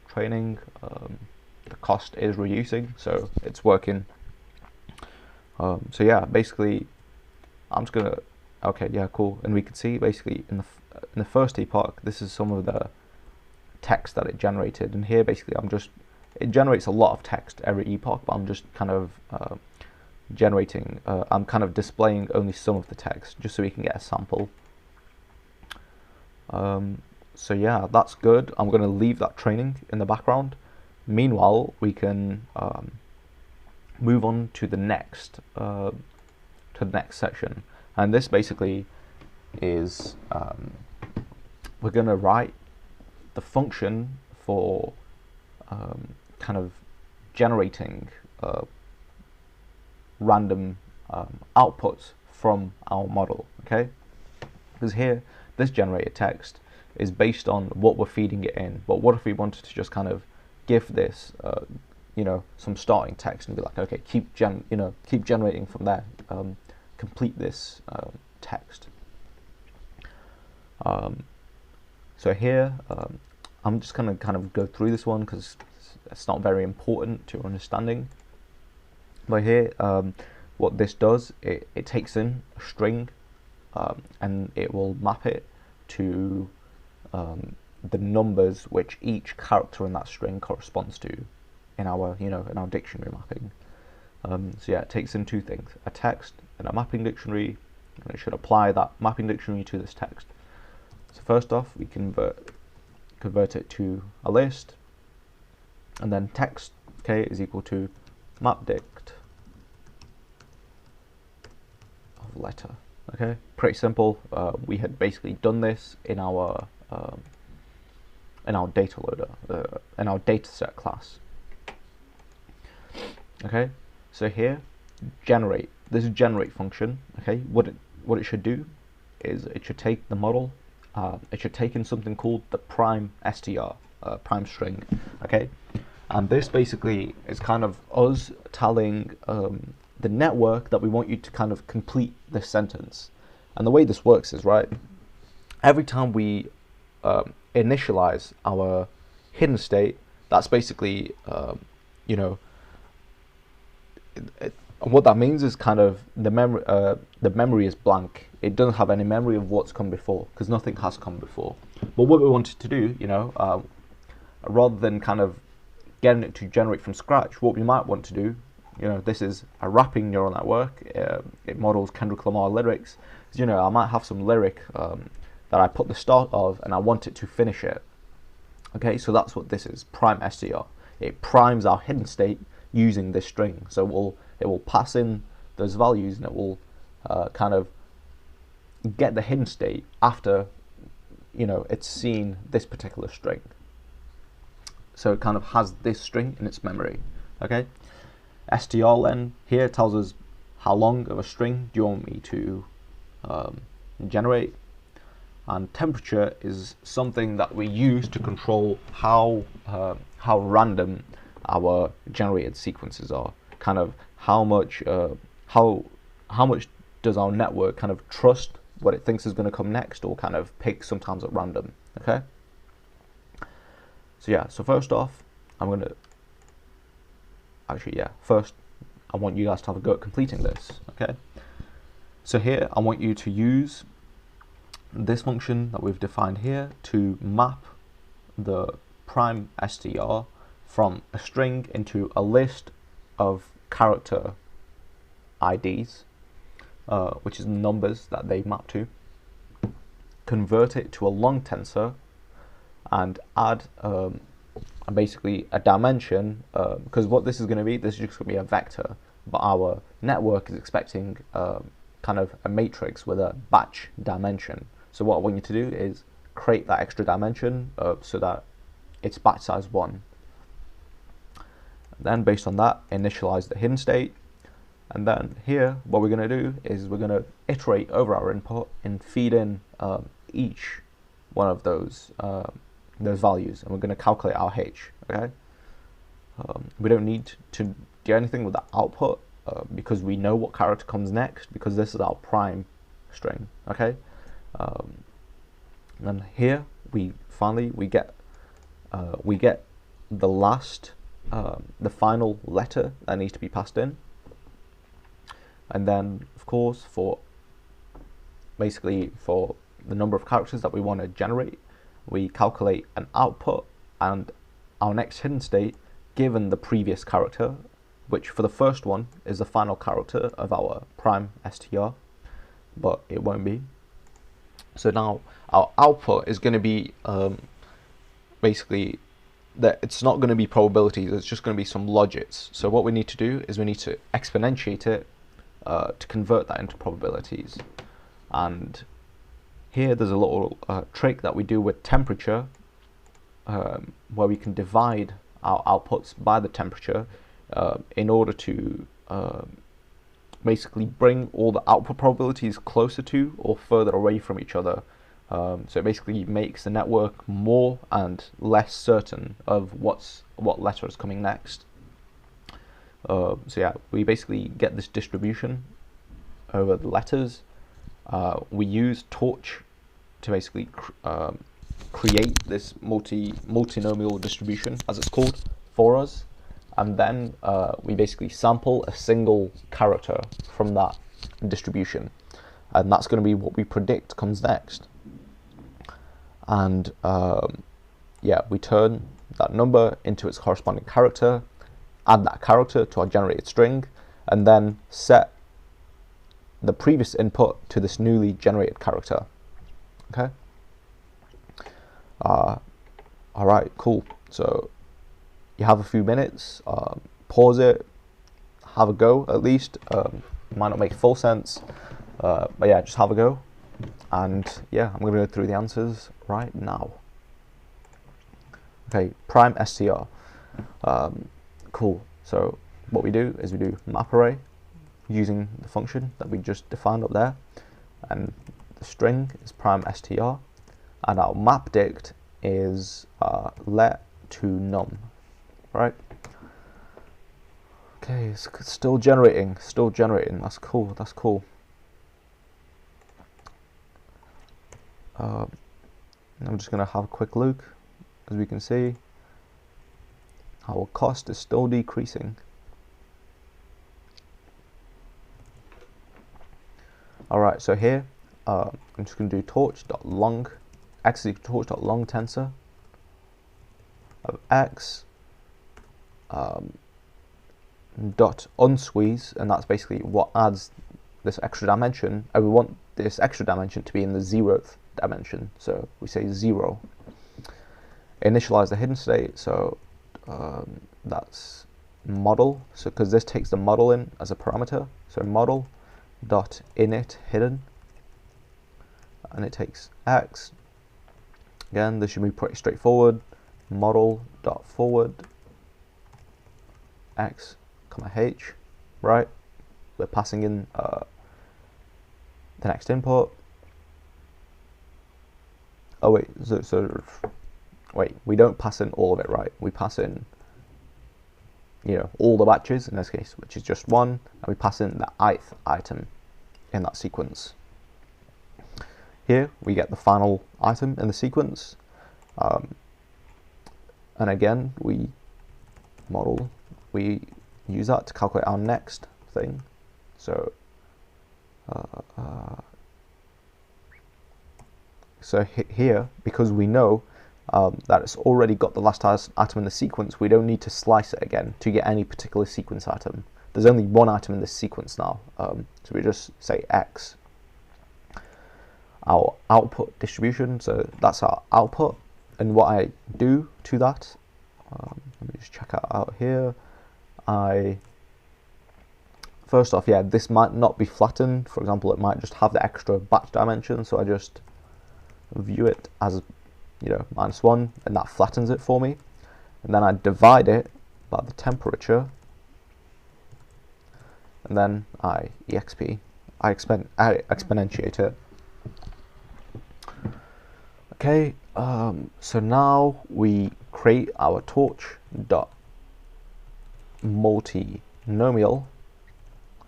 training, the cost is reducing, so it's working. So yeah, basically, I'm just gonna, okay, yeah, cool. And we can see basically in the first epoch, this is some of the text that it generated. And here basically it generates a lot of text every epoch, but I'm just kind of generating, I'm kind of displaying only some of the text just so we can get a sample. So yeah, that's good. I'm going to leave that training in the background. Meanwhile, we can move on to the next section, and this basically is we're going to write the function for kind of generating random outputs from our model, okay? Because here, this generated text is based on what we're feeding it in. But what if we wanted to just kind of give this, you know, some starting text and be like, okay, keep generating from there, complete this text. So here, I'm just going to kind of go through this one because it's not very important to understanding. But here, what this does, it takes in a string and it will map it to the numbers which each character in that string corresponds to in our, in our dictionary mapping. So yeah, it takes in two things: a text and a mapping dictionary, and it should apply that mapping dictionary to this text. So first off, we convert it to a list, and then text k is equal to mapdict of letter. Okay, pretty simple. We had basically done this in our data loader, in our dataset class. Okay, so here, generate. This is generate function. Okay, what it should do is it should take the model. It should take in something called the prime str, prime string. Okay, and this basically is kind of us telling the network that we want you to kind of complete this sentence. And the way this works is, right, every time we initialize our hidden state, that's basically, you know, what that means is kind of the memory is blank. It doesn't have any memory of what's come before, because nothing has come before. But what we wanted to do, you know, rather than kind of getting it to generate from scratch, what we might want to do, you know, this is a rapping neural network. It models Kendrick Lamar lyrics. You know, I might have some lyric that I put the start of, and I want it to finish it. Okay, so that's what this is, prime str. It primes our hidden state using this string. So it will pass in those values, and it will kind of get the hidden state after, you know, it's seen this particular string. So it kind of has this string in its memory. Okay, strlen here tells us how long of a string do you want me to generate, and temperature is something that we use to control how random our generated sequences are. Kind of how much does our network kind of trust what it thinks is going to come next, or kind of pick sometimes at random. Okay. So yeah. So first off, first I want you guys to have a go at completing this. Okay. So here I want you to use this function that we've defined here to map the prime str from a string into a list of character IDs, which is numbers that they map to, convert it to a long tensor, and add basically a dimension, because what this is going to be, this is just going to be a vector, but our network is expecting kind of a matrix with a batch dimension. So what I want you to do is create that extra dimension so that it's batch size 1. Then based on that, initialize the hidden state. And then here, what we're going to do is we're going to iterate over our input and feed in each one of those values, and we're going to calculate our h. Okay. We don't need to do anything with the output because we know what character comes next, because this is our prime string. Okay. And here we get the last the final letter that needs to be passed in, and then of course for the number of characters that we want to generate, we calculate an output and our next hidden state given the previous character, which for the first one is the final character of our prime str, but it won't be. So now our output is going to be basically that it's not going to be probabilities, it's just going to be some logits. So what we need to do is we need to exponentiate it to convert that into probabilities. And here there's a little trick that we do with temperature, where we can divide our outputs by the temperature in order to basically bring all the output probabilities closer to or further away from each other. So it basically makes the network more and less certain of what letter is coming next. So yeah, we basically get this distribution over the letters. We use Torch to basically create this multinomial distribution, as it's called, for us, and then we basically sample a single character from that distribution, and that's going to be what we predict comes next. And yeah, we turn that number into its corresponding character, add that character to our generated string, and then set the previous input to this newly generated character. Okay. All right, cool. So you have a few minutes, pause it, have a go at least. It might not make full sense, but yeah, just have a go. And yeah, I'm going to go through the answers right now. Okay, prime str. Cool. So what we do is we do map array using the function that we just defined up there, and the string is prime str, and our map dict is let to num, right? Okay, it's still generating, that's cool, that's cool. I'm just going to have a quick look. As we can see, our cost is still decreasing. Alright, so here, I'm just going to do torch.long, x is equal to torch.long tensor of x dot unsqueeze, and that's basically what adds this extra dimension, and we want this extra dimension to be in the 0th dimension, so we say 0. Initialize the hidden state, so that's model, so because this takes the model in as a parameter, so model dot init hidden, and it takes x. Again, this should be pretty straightforward. Model dot forward x comma h, right? We're passing in the next input. Oh wait, so wait, we don't pass in all of it, right? We pass in, you know, all the batches in this case, which is just one, and we pass in the ith item in that sequence. Here we get the final item in the sequence, and again we use that to calculate our next thing. So here, because we know that it's already got the last item in the sequence, we don't need to slice it again to get any particular sequence item. There's only one item in this sequence now, so we just say x. Our output distribution, so that's our output, and what I do to that, let me just check it out here. First off, yeah, this might not be flattened. For example, it might just have the extra batch dimension, so I just view it as, you know, -1, and that flattens it for me. And then I divide it by the temperature, and then I exponentiate it. Okay, so now we create our torch dot multinomial.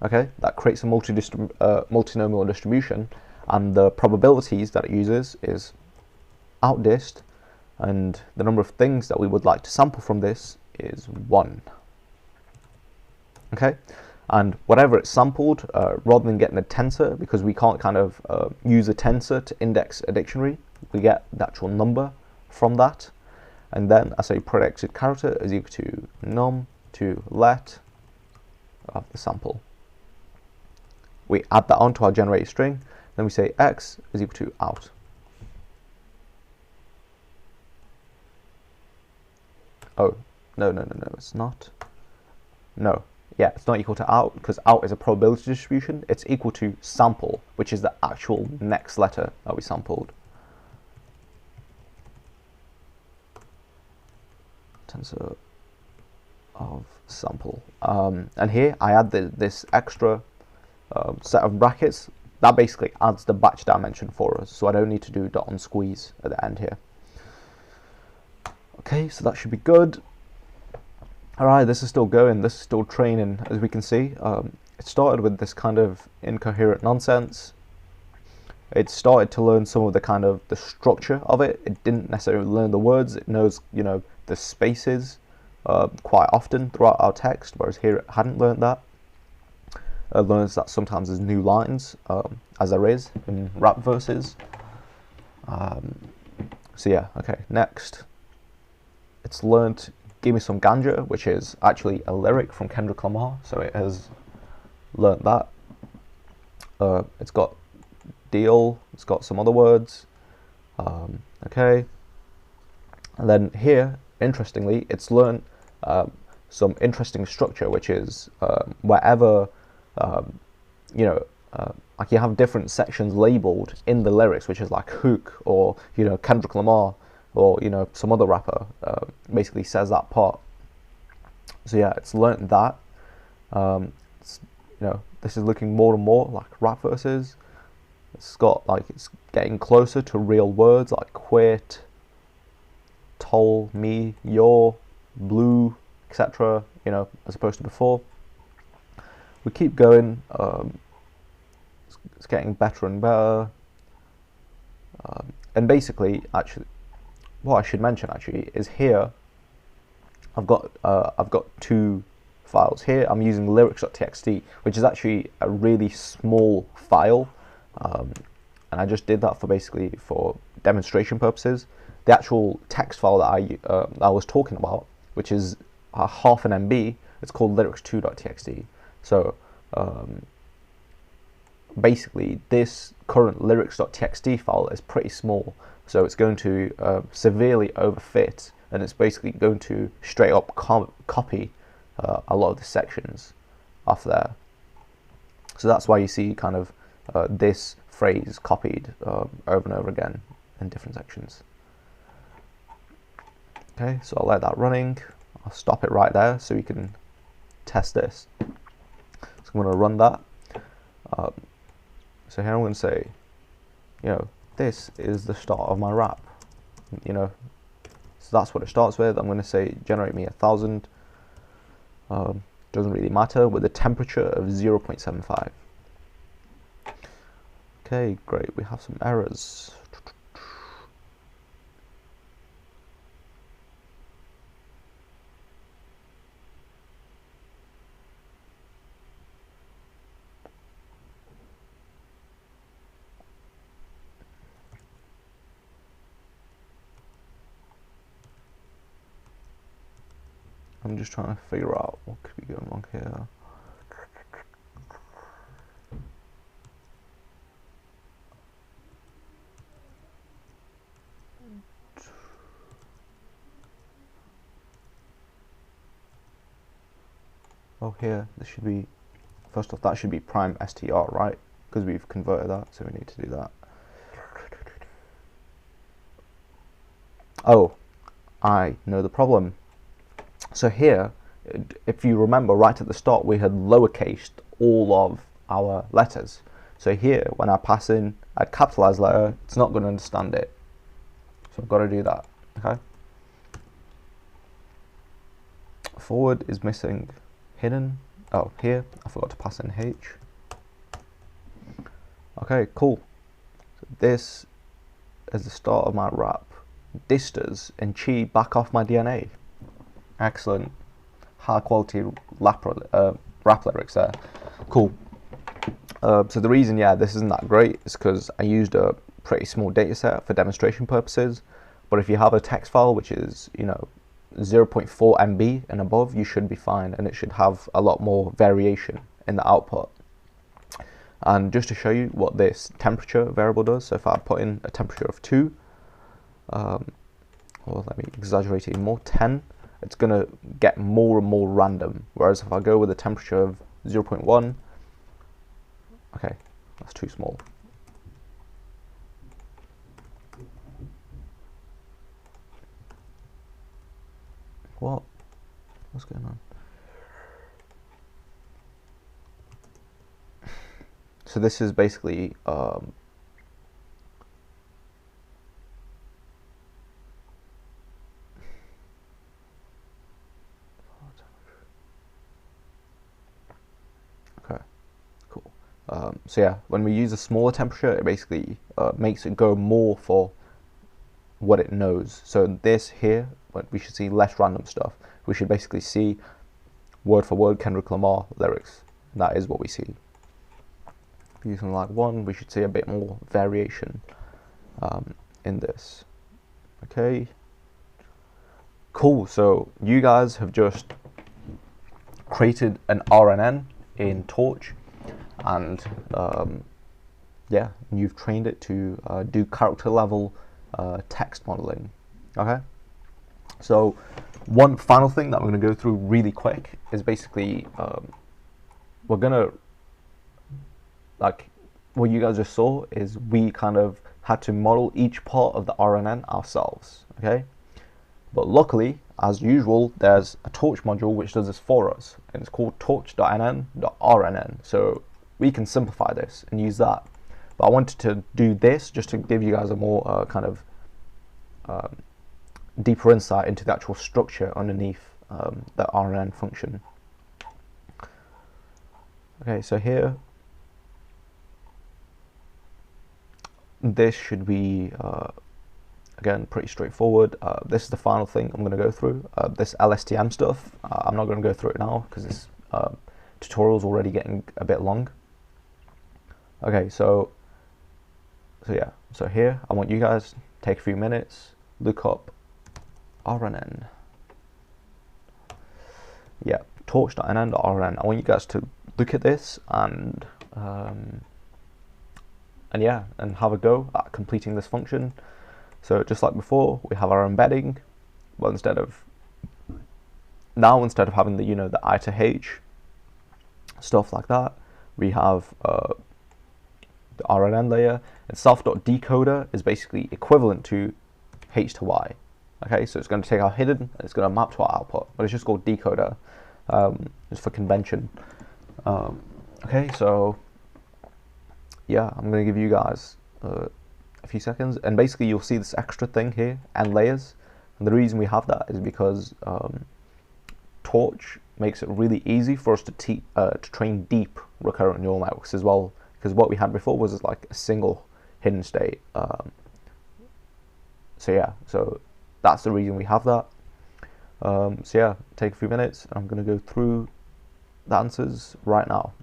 Okay, that creates a multinomial distribution, and the probabilities that it uses is outdist, and the number of things that we would like to sample from this is 1. Okay, and whatever it's sampled, rather than getting a tensor, because we can't kind of use a tensor to index a dictionary, we get the actual number from that, and then I say predicted character is equal to num to let of the sample. We add that onto our generated string, then we say x is equal to out. Oh, no, it's not. No, yeah, it's not equal to out, because out is a probability distribution. It's equal to sample, which is the actual next letter that we sampled. Tensor of sample. And here I add this extra set of brackets. That basically adds the batch dimension for us, so I don't need to do dot on squeeze at the end here. Okay, so that should be good. Alright, this is still going, this is still training, as we can see. It started with this kind of incoherent nonsense. It started to learn some of the kind of the structure of it. It didn't necessarily learn the words. It knows, you know, the spaces quite often throughout our text, whereas here it hadn't learned that. It learns that sometimes there's new lines, as there is in rap verses. So yeah, okay, next. It's learned Give Me Some Ganja, which is actually a lyric from Kendrick Lamar, so it has learnt that. It's got deal, it's got some other words. Okay. And then here, interestingly, it's learned some interesting structure, which is wherever you know, like you have different sections labeled in the lyrics, which is like hook, or Kendrick Lamar, or some other rapper basically says that part. So yeah, it's learnt that. This is looking more and more like rap verses. It's getting closer to real words like quit, toll, me, your, blue, etc. As opposed to before. We keep going. It's getting better and better. And basically, actually, what I should mention actually is here. I've got two files here. I'm using lyrics.txt, which is actually a really small file, and I just did that for demonstration purposes. The actual text file that I was talking about, which is half an MB, it's called lyrics2.txt. So basically, this current lyrics.txt file is pretty small, so it's going to severely overfit, and it's basically going to straight up copy a lot of the sections off there. So that's why you see kind of this phrase copied over and over again in different sections. Okay, so I'll let that running. I'll stop it right there so we can test this. So I'm going to run that. So here I'm going to say, this is the start of my rap. So that's what it starts with. I'm going to say generate me 1,000. Doesn't really matter, with a temperature of 0.75. Okay, great. We have some errors. I'm just trying to figure out what could be going wrong here. Oh, here, this should be, first off, that should be prime str, right? Because we've converted that, so we need to do that. Oh, I know the problem. So here, if you remember right at the start, we had lowercased all of our letters. So here, when I pass in a capitalized letter, it's not going to understand it. So I've got to do that, okay? Forward is missing hidden. Oh, here, I forgot to pass in H. Okay, cool. So this is the start of my rap. Disters and chi back off my DNA. Excellent, high quality rap lyrics there. Cool. So the reason, this isn't that great is because I used a pretty small data set for demonstration purposes. But if you have a text file which is 0.4 MB and above, you should be fine, and it should have a lot more variation in the output. And just to show you what this temperature variable does, so if I put in a temperature of 2, or let me exaggerate it even more, 10, it's going to get more and more random. Whereas if I go with a temperature of 0.1, okay, that's too small. What's going on? So this is basically okay, cool. So yeah, when we use a smaller temperature, it basically makes it go more for what it knows. So this here, we should see less random stuff. We should basically see word for word Kendrick Lamar lyrics. That is what we see. Using like 1, we should see a bit more variation in this. Okay, cool. So you guys have just created an RNN in Torch, and yeah, you've trained it to do character level text modeling. Okay, so One final thing that I'm going to go through really quick is basically we're going to, like what you guys just saw is we kind of had to model each part of the RNN ourselves, okay? But luckily, as usual, there's a torch module which does this for us, and it's called torch.nn.rnn, so we can simplify this and use that. But I wanted to do this just to give you guys a more kind of deeper insight into the actual structure underneath the RNN function. Okay, so here, this should be, again, pretty straightforward. This is the final thing I'm going to go through. This LSTM stuff, I'm not going to go through it now because this tutorial's already getting a bit long. Okay, so yeah, so here, I want you guys to take a few minutes, look up RNN. Yeah, torch.nn.rnn. I want you guys to look at this and yeah, and have a go at completing this function. So just like before, we have our embedding. Well, instead of having the, you know, the I to H stuff like that, we have the RNN layer, and self.decoder is basically equivalent to H to Y. Okay, so it's going to take our hidden and it's going to map to our output, but it's just called decoder. It's for convention. Okay, so yeah, I'm going to give you guys a few seconds, and basically you'll see this extra thing here, and layers, and the reason we have that is because Torch makes it really easy for us to train deep recurrent neural networks as well, because what we had before was like a single hidden state. So yeah, so that's the reason we have that. So yeah, take a few minutes, and I'm going to go through the answers right now.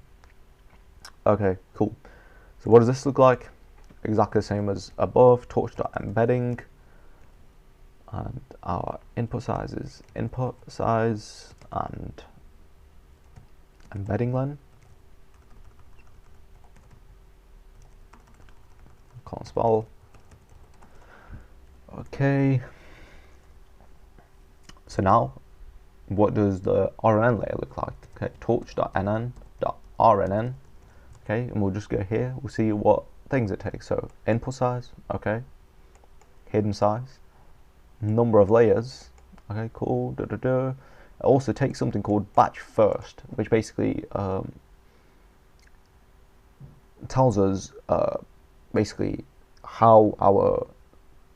Okay, cool. So what does this look like? Exactly the same as above, torch.embedding, and our input size is input size and embedding len. Can't spell. Okay. So now, what does the RNN layer look like? Okay, torch.nn.rnn. Okay, and we'll just go here. We'll see what things it takes. So input size, okay, hidden size, number of layers, okay, cool. It also takes something called batch first, which basically tells us basically how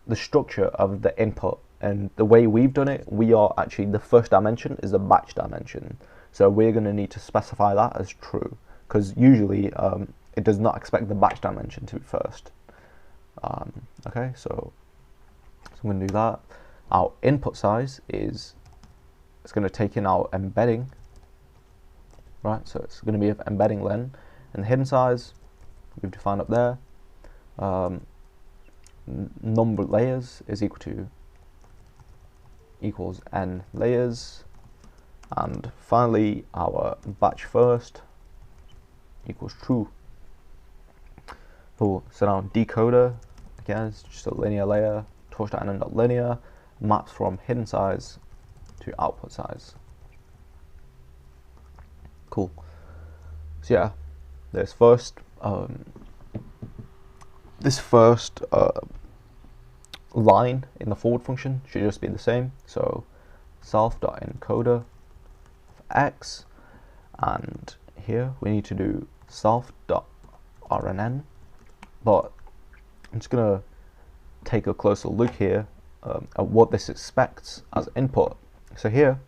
the structure of the input, and the way we've done it, we are actually, the first dimension is the batch dimension, so we're going to need to specify that as true, because usually it does not expect the batch dimension to be first. Okay, so I'm going to do that. Our input size is, it's going to take in our embedding, right? So it's going to be of embedding len, and the hidden size we've defined up there. Number of layers is equals n layers, and finally our batch first equals true. Cool. So now decoder, again, it's just a linear layer, torch.nn.linear, maps from hidden size to output size. Cool. So yeah, this first line in the forward function should just be the same. So self.encoder of x, and here we need to do self.rnn, but I'm just going to take a closer look here at what this expects as input. So here,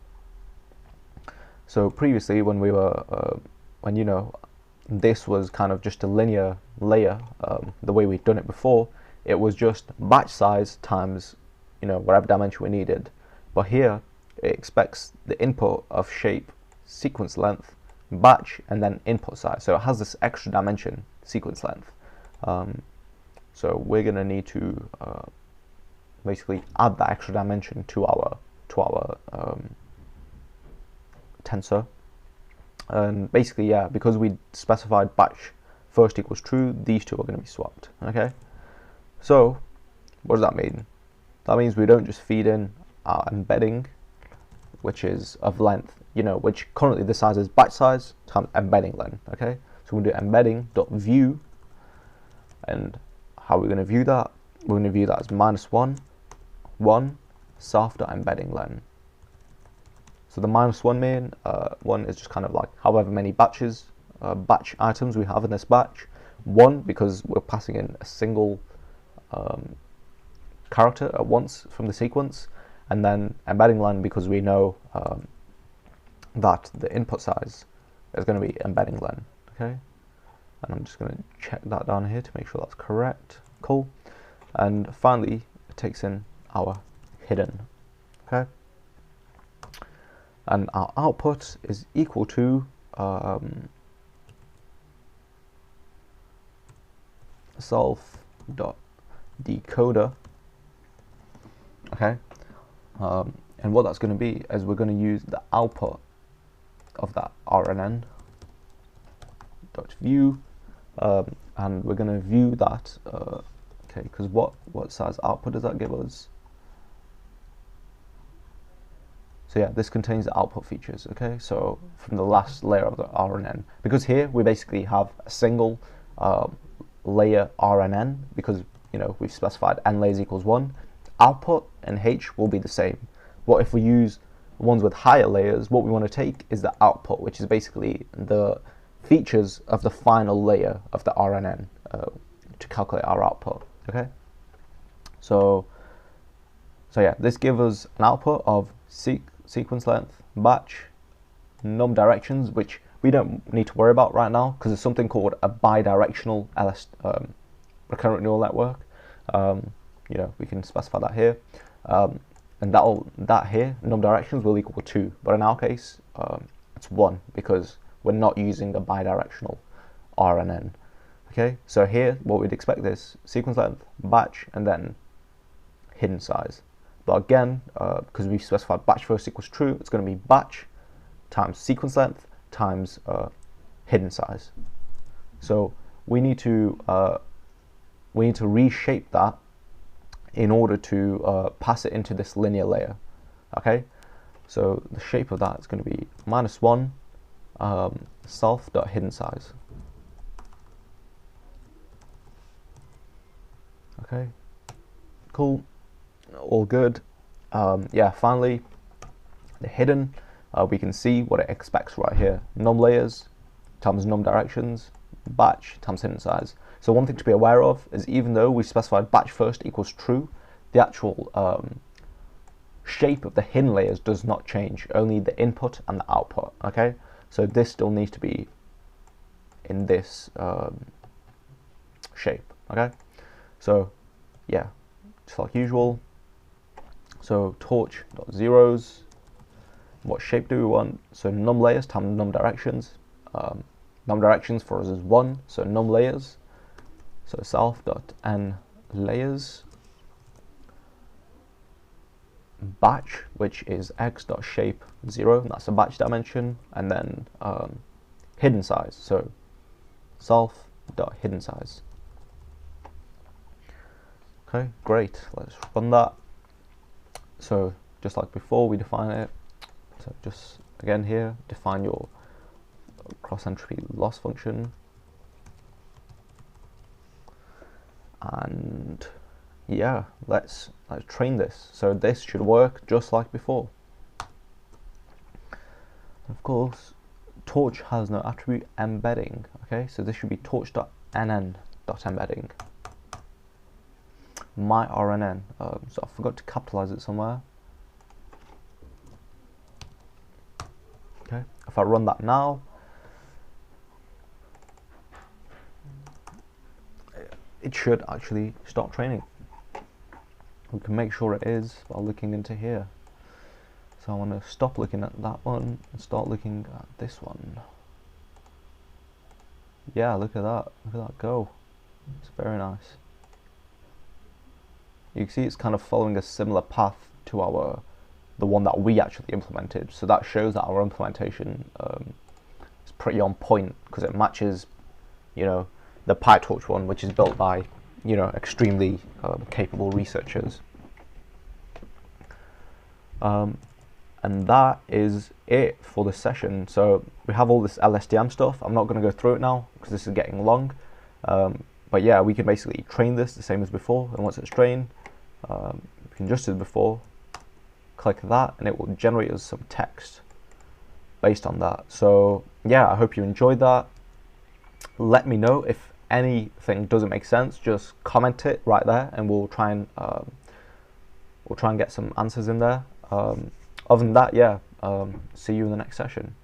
so previously when we were, when, you know, this was kind of just a linear layer, the way we'd done it before, it was just batch size times, you know, whatever dimension we needed. But here, it expects the input of shape, sequence length, batch, and then input size. So it has this extra dimension, sequence length. So we're going to need to basically add that extra dimension to our tensor. And basically, yeah, because we specified batch first equals true, these two are going to be swapped. Okay. So what does that mean? That means we don't just feed in our embedding which is of length, which currently the size is batch size times embedding len. Okay, so we'll do embedding.view, and how we're going to view that? We're going to view that as -1 self.embedding len. So the -1 main one is just kind of like however many batch items we have in this batch. 1 because we're passing in a single character at once from the sequence, and then embedding len because we know that the input size is going to be embedding len. Okay, and I'm just going to check that down here to make sure that's correct. Cool. And finally, it takes in our hidden. Okay, and our output is equal to self.decoder. Okay, and what that's going to be is we're going to use the output of that RNN.view, and we're going to view that. Okay, because what size output does that give us? So yeah, this contains the output features. Okay, so from the last layer of the RNN, because here we basically have a single layer RNN, because we've specified n layers equals 1. Output and H will be the same. What if we use ones with higher layers? What we want to take is the output, which is basically the features of the final layer of the RNN to calculate our output. Okay, so yeah, this gives us an output of sequence length, batch, num directions, which we don't need to worry about right now because there's something called a bidirectional recurrent neural network. We can specify that here, and that here num directions will equal 2, but in our case it's 1 because we're not using the bidirectional RNN. Okay, so here what we'd expect is sequence length, batch, and then hidden size. But again, because we've specified batch first equals true, it's going to be batch times sequence length times hidden size. So we need to reshape that in order to pass it into this linear layer. Okay, so the shape of that is going to be -1 self.hidden size. Okay, cool, all good. Yeah, finally, the hidden, we can see what it expects right here. Num layers times num directions, batch times hidden size. So one thing to be aware of is even though we specified batch first equals true, the actual shape of the hidden layers does not change, only the input and the output. Okay, so this still needs to be in this shape. Okay, so yeah, just like usual. So torch.zeros, what shape do we want? So num layers times num directions. Num directions for us is 1, so num layers. So self.n layers, batch, which is x.shape 0, and that's a batch dimension, and then hidden size, so self.hidden size. Okay, great, let's run that. So just like before, we define it. So just again here, define your cross entropy loss function, and yeah, let's train this. So this should work just like before. Of course, torch has no attribute embedding. Okay, so this should be torch.nn.embedding. My RNN. So I forgot to capitalize it somewhere. Okay, if I run that now, it should actually start training. We can make sure it is by looking into here. So I want to stop looking at that one and start looking at this one. Yeah, look at that. Look at that go. It's very nice. You can see it's kind of following a similar path to the one that we actually implemented. So that shows that our implementation is pretty on point because it matches, the PyTorch one, which is built by, extremely capable researchers. And And that is it for this session. So we have all this LSTM stuff. I'm not going to go through it now because this is getting long. But yeah, we can basically train this the same as before. And once it's trained, we can just as before, click that, and it will generate us some text based on that. So yeah, I hope you enjoyed that. Let me know if anything doesn't make sense. Just comment it right there, and we'll try and get some answers in there. Other than that, yeah, see you in the next session.